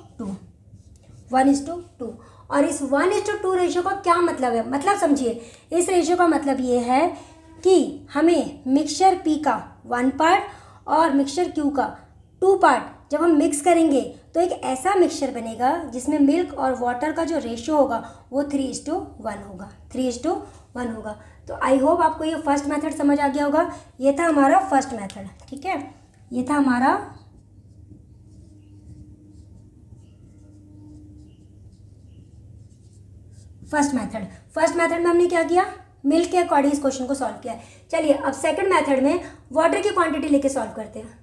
1:2। और इस 1:2 रेशियो का क्या मतलब है, मतलब समझिए, इस रेशियो का मतलब ये है कि हमें मिक्सचर P का 1 पार्ट और मिक्सचर Q का 2 पार्ट जब हम मिक्स करेंगे तो एक ऐसा मिक्सचर बनेगा जिसमें मिल्क और वाटर का जो रेशियो होगा वो 3:1 होगा, 3:1 होगा। तो आई होप आपको ये फर्स्ट मेथड समझ आ गया होगा। ये था हमारा फर्स्ट मेथड, ठीक है, ये था हमारा फर्स्ट मेथड। फर्स्ट मेथड में हमने क्या किया, मिल्क के अकॉर्डिंग इस क्वेश्चन को सॉल्व किया है। चलिए अब सेकंड मेथड में वाटर की क्वांटिटी लेके सॉल्व करते हैं।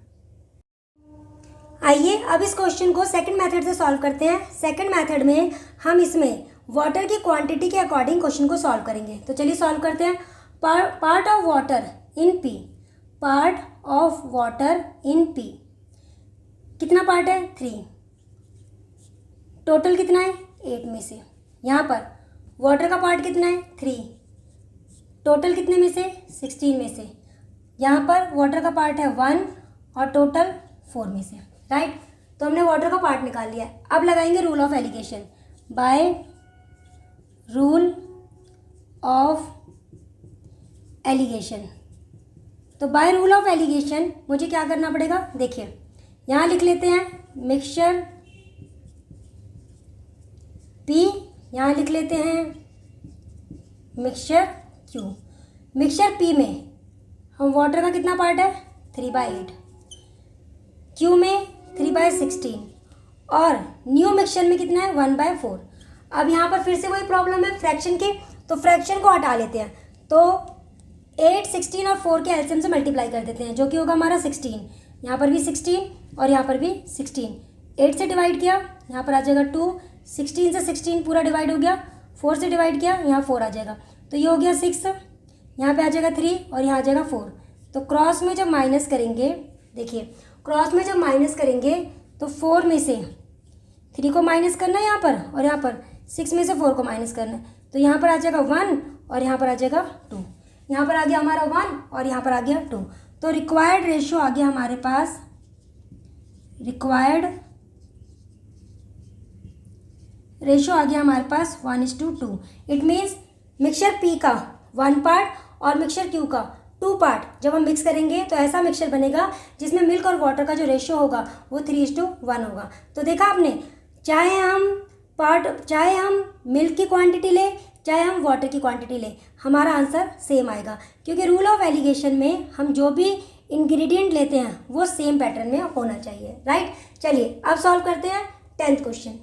आइए अब इस क्वेश्चन को सेकंड मेथड से सॉल्व करते हैं। सेकंड मेथड में हम इसमें वाटर की क्वांटिटी के अकॉर्डिंग क्वेश्चन को सॉल्व करेंगे। तो चलिए सॉल्व करते हैं। Part of water in P, part of water in P, कितना पार्ट है 3, टोटल कितना है 8 में से। यहाँ पर वाटर का पार्ट कितना है 3, टोटल कितने में से 16 में से। यहाँ पर वाटर का पार्ट है 1 और टोटल 4 में से, राइट। तो हमने वाटर का पार्ट निकाल लिया है। अब लगाएंगे rule of alligation. By rule of alligation, तो बाय रूल ऑफ एलिगेशन मुझे क्या करना पड़ेगा, देखिए यहाँ लिख लेते हैं मिक्सचर P, यहाँ लिख लेते हैं मिक्सचर Q। मिक्सचर P में हम वाटर का कितना पार्ट है 3/8, Q में 3/16 और न्यू मिक्सचर में कितना है 1/4। अब यहाँ पर फिर से वही प्रॉब्लम है फ्रैक्शन की, तो फ्रैक्शन को हटा लेते हैं। तो 8, 16 और 4 के एलसीएम से मल्टीप्लाई कर देते हैं, जो कि होगा हमारा 16। यहाँ पर भी 16 और यहाँ पर भी 16। 8 से डिवाइड किया, यहाँ पर आ जाएगा 2, 16 से 16 पूरा डिवाइड हो गया, 4 से डिवाइड किया, यहाँ 4 आ जाएगा, तो ये हो गया 6, यहाँ पे आ जाएगा 3 और यहाँ आ जाएगा 4। तो क्रॉस में जब माइनस करेंगे, देखिए क्रॉस में जब माइनस करेंगे तो 4 में से 3 को माइनस करना है यहाँ पर, और यहाँ पर 6 में से 4 को माइनस करना है। तो यहाँ पर आ जाएगा 1 और यहाँ पर आ जाएगा 2, यहाँ पर आ गया हमारा 1 और यहाँ पर आ गया 2। तो रिक्वायर्ड रेशियो आ गया हमारे पास, रिक्वायर्ड रेशियो आ गया हमारे पास 1:2। इट मीन्स मिक्सचर P का 1 पार्ट और मिक्सचर Q का टू पार्ट जब हम मिक्स करेंगे तो ऐसा मिक्सचर बनेगा जिसमें मिल्क और वाटर का जो रेशियो होगा वो 3:1 होगा। तो देखा आपने, चाहे हम मिल्क की क्वांटिटी लें चाहे हम वाटर की क्वांटिटी लें, हमारा आंसर सेम आएगा, क्योंकि रूल ऑफ एलिगेशन में हम जो भी इंग्रेडिएंट लेते हैं वो सेम पैटर्न में होना चाहिए, राइट। चलिए अब सॉल्व करते हैं 10th क्वेश्चन।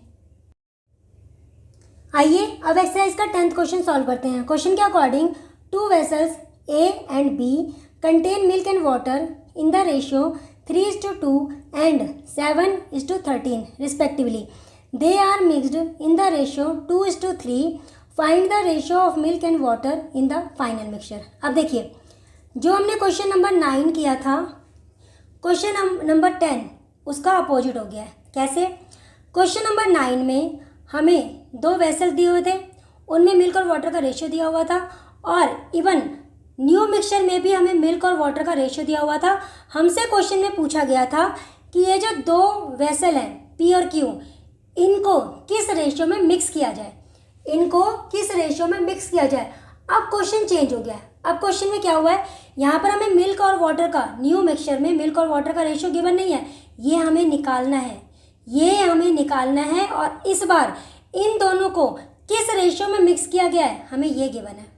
आइए अब एक्सरसाइज का 10th क्वेश्चन सॉल्व करते हैं। क्वेश्चन के according 2 vessels A and B contain milk and water in the ratio 3:2 and 7:13 respectively. They are mixed in the ratio 2:3. Find the ratio of milk and water in the final mixture. अब देखिए, जो हमने क्वेश्चन नंबर 9 किया था, क्वेश्चन नंबर 10 उसका अपोजिट हो गया है। कैसे? क्वेश्चन नंबर 9 में हमें 2 वेसल दिए हुए थे, उनमें मिल्क और वाटर का रेशियो दिया हुआ था, और इवन न्यू मिक्सचर में भी हमें मिल्क और वाटर का रेशियो दिया हुआ था। हमसे क्वेश्चन में पूछा गया था कि ये जो 2 वेसल हैं P और Q, इनको किस रेशियो में मिक्स किया जाए, अब क्वेश्चन चेंज हो गया है। अब क्वेश्चन में क्या हुआ है, यहाँ पर हमें मिल्क और वाटर का, न्यू मिक्सचर में मिल्क और वाटर का रेशियो गिवन नहीं है, ये हमें निकालना है, और इस बार इन दोनों को किस रेशियो में मिक्स किया गया है हमें ये गिवन है।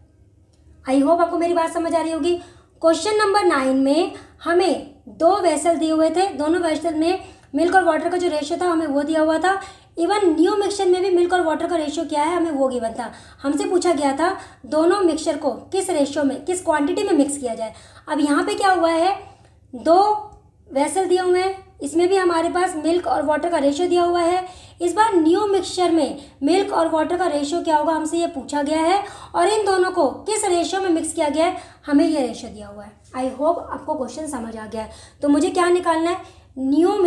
आई होप आपको मेरी बात समझ आ रही होगी। क्वेश्चन नंबर 9 में हमें 2 वेसल दिए हुए थे, दोनों वेसल में मिल्क और वाटर का जो रेशियो था हमें वो दिया हुआ था, इवन न्यू मिक्सचर में भी मिल्क और वाटर का रेशियो क्या है हमें वो गिवन था। हमसे पूछा गया था दोनों मिक्सचर को किस रेशियो में, किस क्वांटिटी में मिक्स किया जाए। अब यहाँ पे क्या हुआ है, 2 वेसल दिए हुए हैं, इसमें भी हमारे पास मिल्क और वाटर का रेशियो दिया हुआ है। इस बार न्यू मिक्सचर में मिल्क और वाटर का रेशियो क्या होगा हमसे ये पूछा गया है, और इन दोनों को किस रेशियो में मिक्स किया गया है हमें ये रेशियो दिया हुआ है। आई होप आपको क्वेश्चन समझ आ गया है। तो मुझे क्या निकालना है, न्यू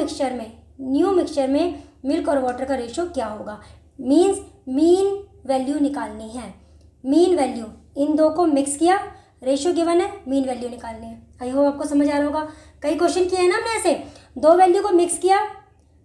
मिक्सचर में मिल्क और वाटर का रेशियो क्या होगा, मीन्स मीन वैल्यू निकालनी है। मीन वैल्यू, इन दो को मिक्स किया, रेशियो गिवन है, मीन वैल्यू निकालनी है। आई होप आपको समझ आ रहा होगा। कई क्वेश्चन किए हैं ना हमने ऐसे, 2 वैल्यू को मिक्स किया,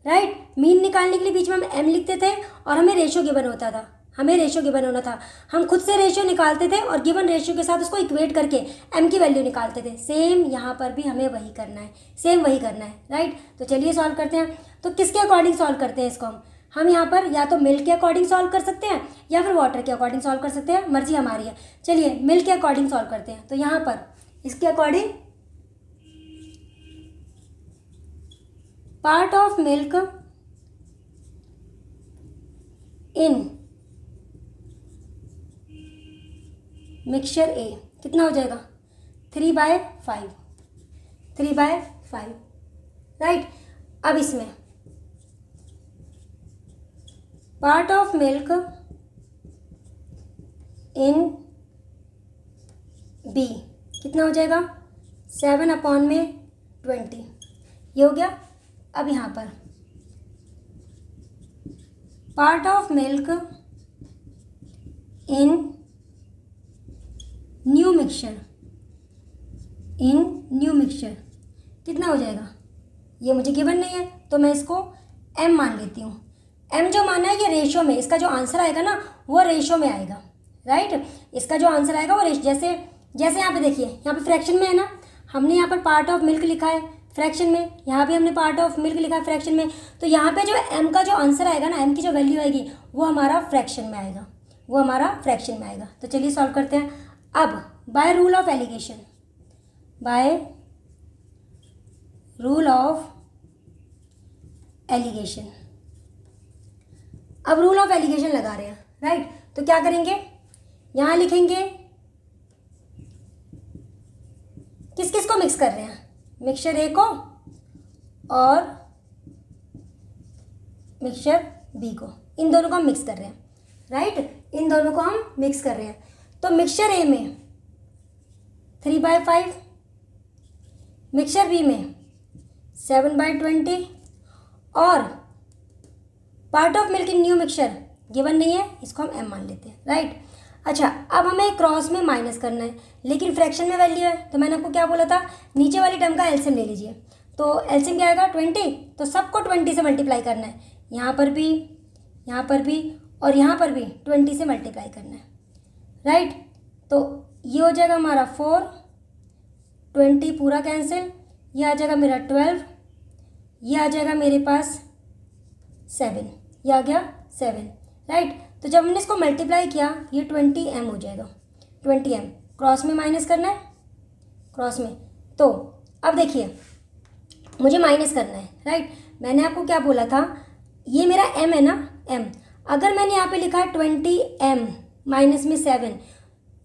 राइट। मीन निकालने के लिए बीच में हम m लिखते थे और हमें रेशियो गिवन होता था, हम खुद से रेशियो निकालते थे और गिवन रेशियो के साथ उसको इक्वेट करके m की वैल्यू निकालते थे। सेम यहाँ पर भी हमें वही करना है, राइट। तो चलिए सॉल्व करते हैं। तो किसके अकॉर्डिंग सॉल्व करते हैं इसको हम यहाँ पर या तो मिल्क के अकॉर्डिंग सॉल्व कर सकते हैं या फिर वाटर के अकॉर्डिंग सॉल्व कर सकते हैं, मर्जी हमारी है। चलिए मिल्क के अकॉर्डिंग सॉल्व करते हैं। तो यहाँ पर इसके according part of milk in mixture A कितना हो जाएगा, 3/5, राइट। अब इसमें part of milk in B कितना हो जाएगा, 7/20, ये हो गया। अब यहाँ पर part of milk in new mixture कितना हो जाएगा, ये मुझे गिवन नहीं है तो मैं इसको m मान लेती हूँ। m जो माना है ये रेशियो में, इसका जो आंसर आएगा ना वो रेशियो में आएगा, राइट। इसका जो आंसर आएगा वो रेशियो, जैसे यहाँ पे देखिए, यहाँ पे फ्रैक्शन में है ना, हमने यहाँ पर पार्ट ऑफ मिल्क लिखा है फ्रैक्शन में, यहाँ पे हमने पार्ट ऑफ मिल्क लिखा है फ्रैक्शन में, तो यहाँ पे जो m का जो आंसर आएगा ना, m की जो वैल्यू आएगी वो हमारा फ्रैक्शन में आएगा, तो चलिए सॉल्व करते हैं। अब बाय रूल ऑफ एलिगेशन अब रूल ऑफ एलिगेशन लगा रहे हैं, राइट। तो क्या करेंगे, यहाँ लिखेंगे किस किस को मिक्स कर रहे हैं, मिक्सचर ए को और मिक्सचर बी को, इन दोनों को हम मिक्स कर रहे हैं, राइट। इन दोनों को हम मिक्स कर रहे हैं। तो मिक्सचर ए में 3/5, मिक्सचर बी में 7/20, और part of milk in new mixture given नहीं है, इसको हम m मान लेते हैं, राइट। अच्छा, अब हमें क्रॉस में माइनस करना है, लेकिन फ्रैक्शन में वैल्यू है, तो मैंने आपको क्या बोला था, नीचे वाली टर्म का एलसीएम ले लीजिए। तो एलसीएम क्या आएगा, 20, तो सबको 20 से मल्टीप्लाई करना है, यहाँ पर भी और यहाँ पर भी 20 से मल्टीप्लाई करना है, राइट। तो ये हो जाएगा हमारा 4, 20 पूरा कैंसिल, ये आ जाएगा मेरा 12, ये आ जाएगा मेरे पास 7, ये आ गया 7, राइट। तो जब हमने इसको मल्टीप्लाई किया ये 20m हो जाएगा, 20m क्रॉस में माइनस करना है, क्रॉस में। तो अब देखिए मुझे माइनस करना है, राइट। मैंने आपको क्या बोला था, ये मेरा m है ना, m। अगर मैंने यहाँ पे लिखा है 20m माइनस में 7,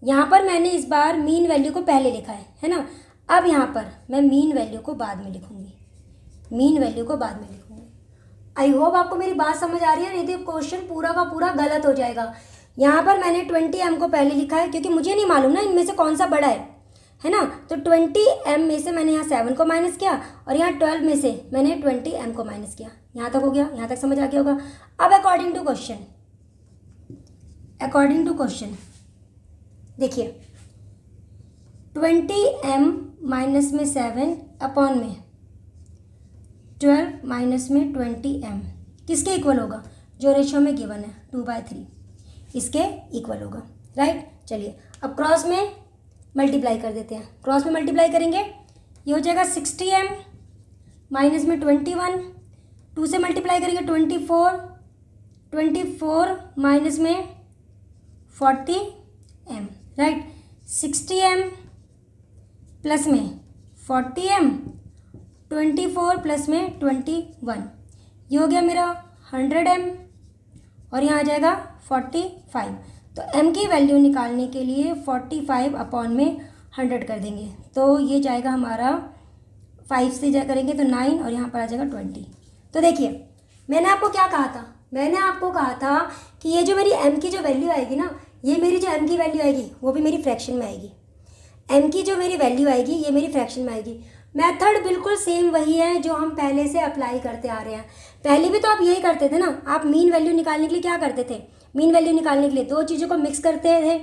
यहाँ पर मैंने इस बार मीन वैल्यू को पहले लिखा है ना। अब यहाँ पर मैं मीन वैल्यू को बाद में लिखूँगी, मीन वैल्यू को बाद में लिखूँगी। आई होप आपको मेरी बात समझ आ रही है, नहीं तो क्वेश्चन पूरा का पूरा गलत हो जाएगा। यहाँ पर मैंने 20m को पहले लिखा है क्योंकि मुझे नहीं मालूम ना इनमें से कौन सा बड़ा है ना। तो 20m में से मैंने यहाँ 7 को माइनस किया और यहाँ 12 में से मैंने 20m को माइनस किया। यहाँ तक हो गया, यहाँ तक समझ आ गया होगा। अब अकॉर्डिंग टू क्वेश्चन देखिए 20m माइनस में 7 अपॉन में 12 माइनस में 20m किसके इक्वल होगा, जो रेशियो में गिवन है 2/3, इसके इक्वल होगा, राइट। चलिए अब क्रॉस में मल्टीप्लाई कर देते हैं। क्रॉस में मल्टीप्लाई करेंगे ये हो जाएगा 60m माइनस में 21, 2 से मल्टीप्लाई करेंगे 24 माइनस में 40m, राइट। 60m प्लस में 40m, 24 प्लस में 21, ये हो गया मेरा 100m और यहाँ आ जाएगा 45। तो m की वैल्यू निकालने के लिए 45 अपॉन में 100 कर देंगे, तो ये जाएगा हमारा 5 से जा करेंगे तो 9 और यहाँ पर आ जाएगा 20। तो देखिए मैंने आपको क्या कहा था, मैंने आपको कहा था कि ये जो मेरी m की जो वैल्यू आएगी ना, ये मेरी जो m की वैल्यू आएगी वो भी मेरी फ्रैक्शन में आएगी। m की जो मेरी वैल्यू आएगी ये मेरी फ्रैक्शन में आएगी। मेथड बिल्कुल सेम वही है जो हम पहले से अप्लाई करते आ रहे हैं। पहले भी तो आप यही करते थे ना, आप मीन वैल्यू निकालने के लिए क्या करते थे, मीन वैल्यू निकालने के लिए दो चीज़ों को मिक्स करते थे,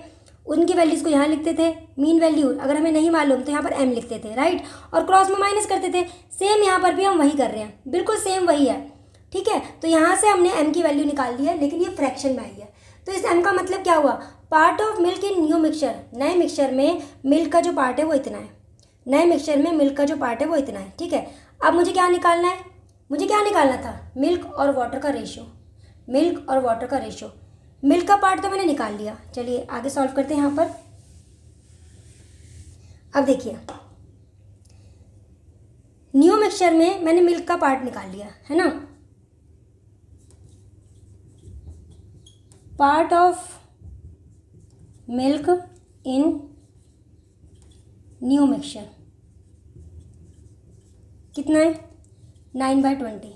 उनकी वैल्यूज़ को यहाँ लिखते थे। मीन वैल्यू अगर हमें नहीं मालूम तो यहाँ पर m लिखते थे, राइट, और क्रॉस में माइनस करते थे। सेम यहाँ पर भी हम वही कर रहे हैं, बिल्कुल सेम वही है, ठीक है। तो यहाँ से हमने m की वैल्यू निकाल ली है, लेकिन ये फ्रैक्शन में आई है। तो इस m का मतलब क्या हुआ, part of milk in new mixture, नए मिक्सचर में मिल्क का जो पार्ट है वो इतना है, नए मिक्सचर में मिल्क का जो पार्ट है वो इतना है, ठीक है। अब मुझे क्या निकालना है, मुझे क्या निकालना था, मिल्क और वाटर का रेशियो, मिल्क और वाटर का रेशियो। मिल्क का पार्ट तो मैंने निकाल लिया, चलिए आगे सॉल्व करते हैं यहाँ पर। अब देखिए न्यू मिक्सचर में मैंने मिल्क का पार्ट निकाल लिया है ना, part of milk in new mixture कितना है 9/20।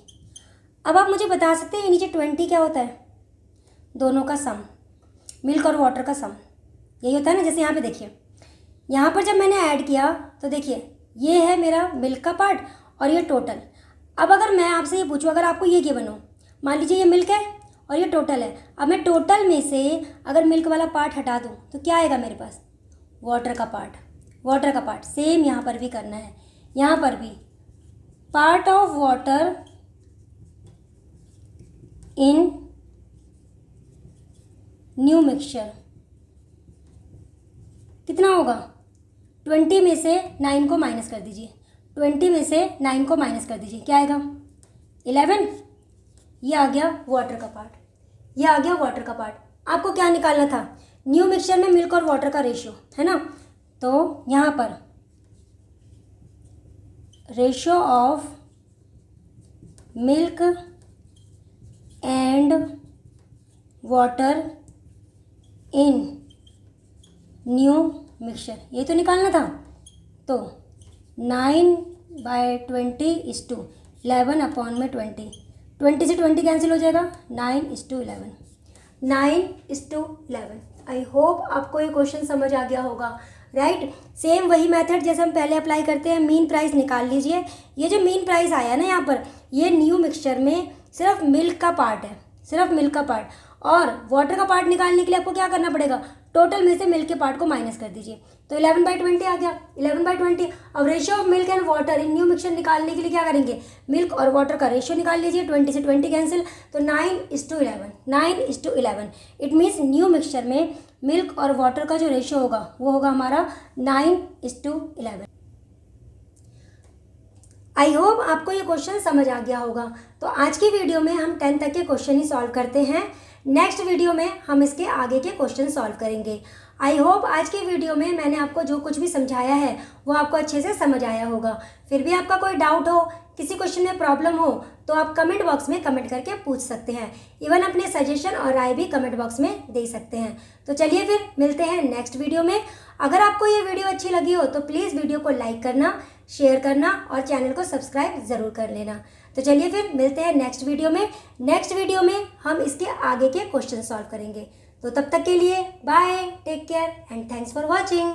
अब आप मुझे बता सकते हैं ये नीचे 20 क्या होता है, दोनों का सम, मिल्क और वाटर का सम, यही होता है ना। जैसे यहाँ पे देखिए, यहाँ पर जब मैंने ऐड किया तो देखिए ये है मेरा मिल्क का पार्ट और ये टोटल। अब अगर मैं आपसे ये पूछूँ, अगर आपको ये गिवन हो, मान लीजिए ये मिल्क है और ये टोटल है, अब मैं टोटल में से अगर मिल्क वाला पार्ट हटा दूँ तो क्या आएगा मेरे पास, वाटर का पार्ट, वाटर का पार्ट। सेम यहाँ पर भी करना है, यहाँ पर भी part of water in new mixture कितना होगा, 20 में से 9 को माइनस कर दीजिए, 20 में से 9 को माइनस कर दीजिए, क्या आएगा 11। ये आ गया वाटर का पार्ट, ये आ गया वाटर का पार्ट। आपको क्या निकालना था, न्यू मिक्सचर में मिल्क और वाटर का रेशियो है ना। तो यहाँ पर ratio of milk and water in new mixture ये तो निकालना था। तो 9/20 इज टू 11 अपॉन में 20, 20 से 20 कैंसिल हो जाएगा, 9:11, 9:11। आई होप आपको ये क्वेश्चन समझ आ गया होगा, राइट। सेम वही मेथड जैसे हम पहले अप्लाई करते हैं, मीन प्राइस निकाल लीजिए। ये जो मीन प्राइस आया ना यहाँ पर, ये न्यू मिक्सचर में सिर्फ मिल्क का पार्ट है, सिर्फ मिल्क का पार्ट। और वाटर का पार्ट निकालने के लिए आपको क्या करना पड़ेगा, टोटल में से मिल्क के पार्ट को माइनस कर दीजिए। तो 11/20 आ गया, 11/20। अब ratio of milk and water in new mixture निकालने के लिए क्या करेंगे, मिल्क और वाटर का रेशियो निकाल लीजिए, 20 से 20 कैंसिल, तो 9:11, 9:11। इट मीन्स न्यू मिक्सचर में मिल्क और वाटर का जो रेशियो होगा वो होगा हमारा 9:11। आई होप आपको ये क्वेश्चन समझ आ गया होगा। तो आज की वीडियो में हम 10 तक के क्वेश्चन ही सॉल्व करते हैं। नेक्स्ट वीडियो में हम इसके आगे के क्वेश्चन सॉल्व करेंगे। आई होप आज की वीडियो में मैंने आपको जो कुछ भी समझाया है वो आपको अच्छे से समझ आया होगा। फिर भी आपका कोई डाउट हो, किसी क्वेश्चन में प्रॉब्लम हो, तो आप कमेंट बॉक्स में कमेंट करके पूछ सकते हैं। इवन अपने सजेशन और राय भी कमेंट बॉक्स में दे सकते हैं। तो चलिए फिर मिलते हैं नेक्स्ट वीडियो में। अगर आपको ये वीडियो अच्छी लगी हो तो प्लीज़ वीडियो को लाइक करना, शेयर करना और चैनल को सब्सक्राइब ज़रूर कर लेना। तो चलिए फिर मिलते हैं नेक्स्ट वीडियो में। नेक्स्ट वीडियो में हम इसके आगे के क्वेश्चन सॉल्व करेंगे। तो तब तक के लिए bye, take care and thanks for watching.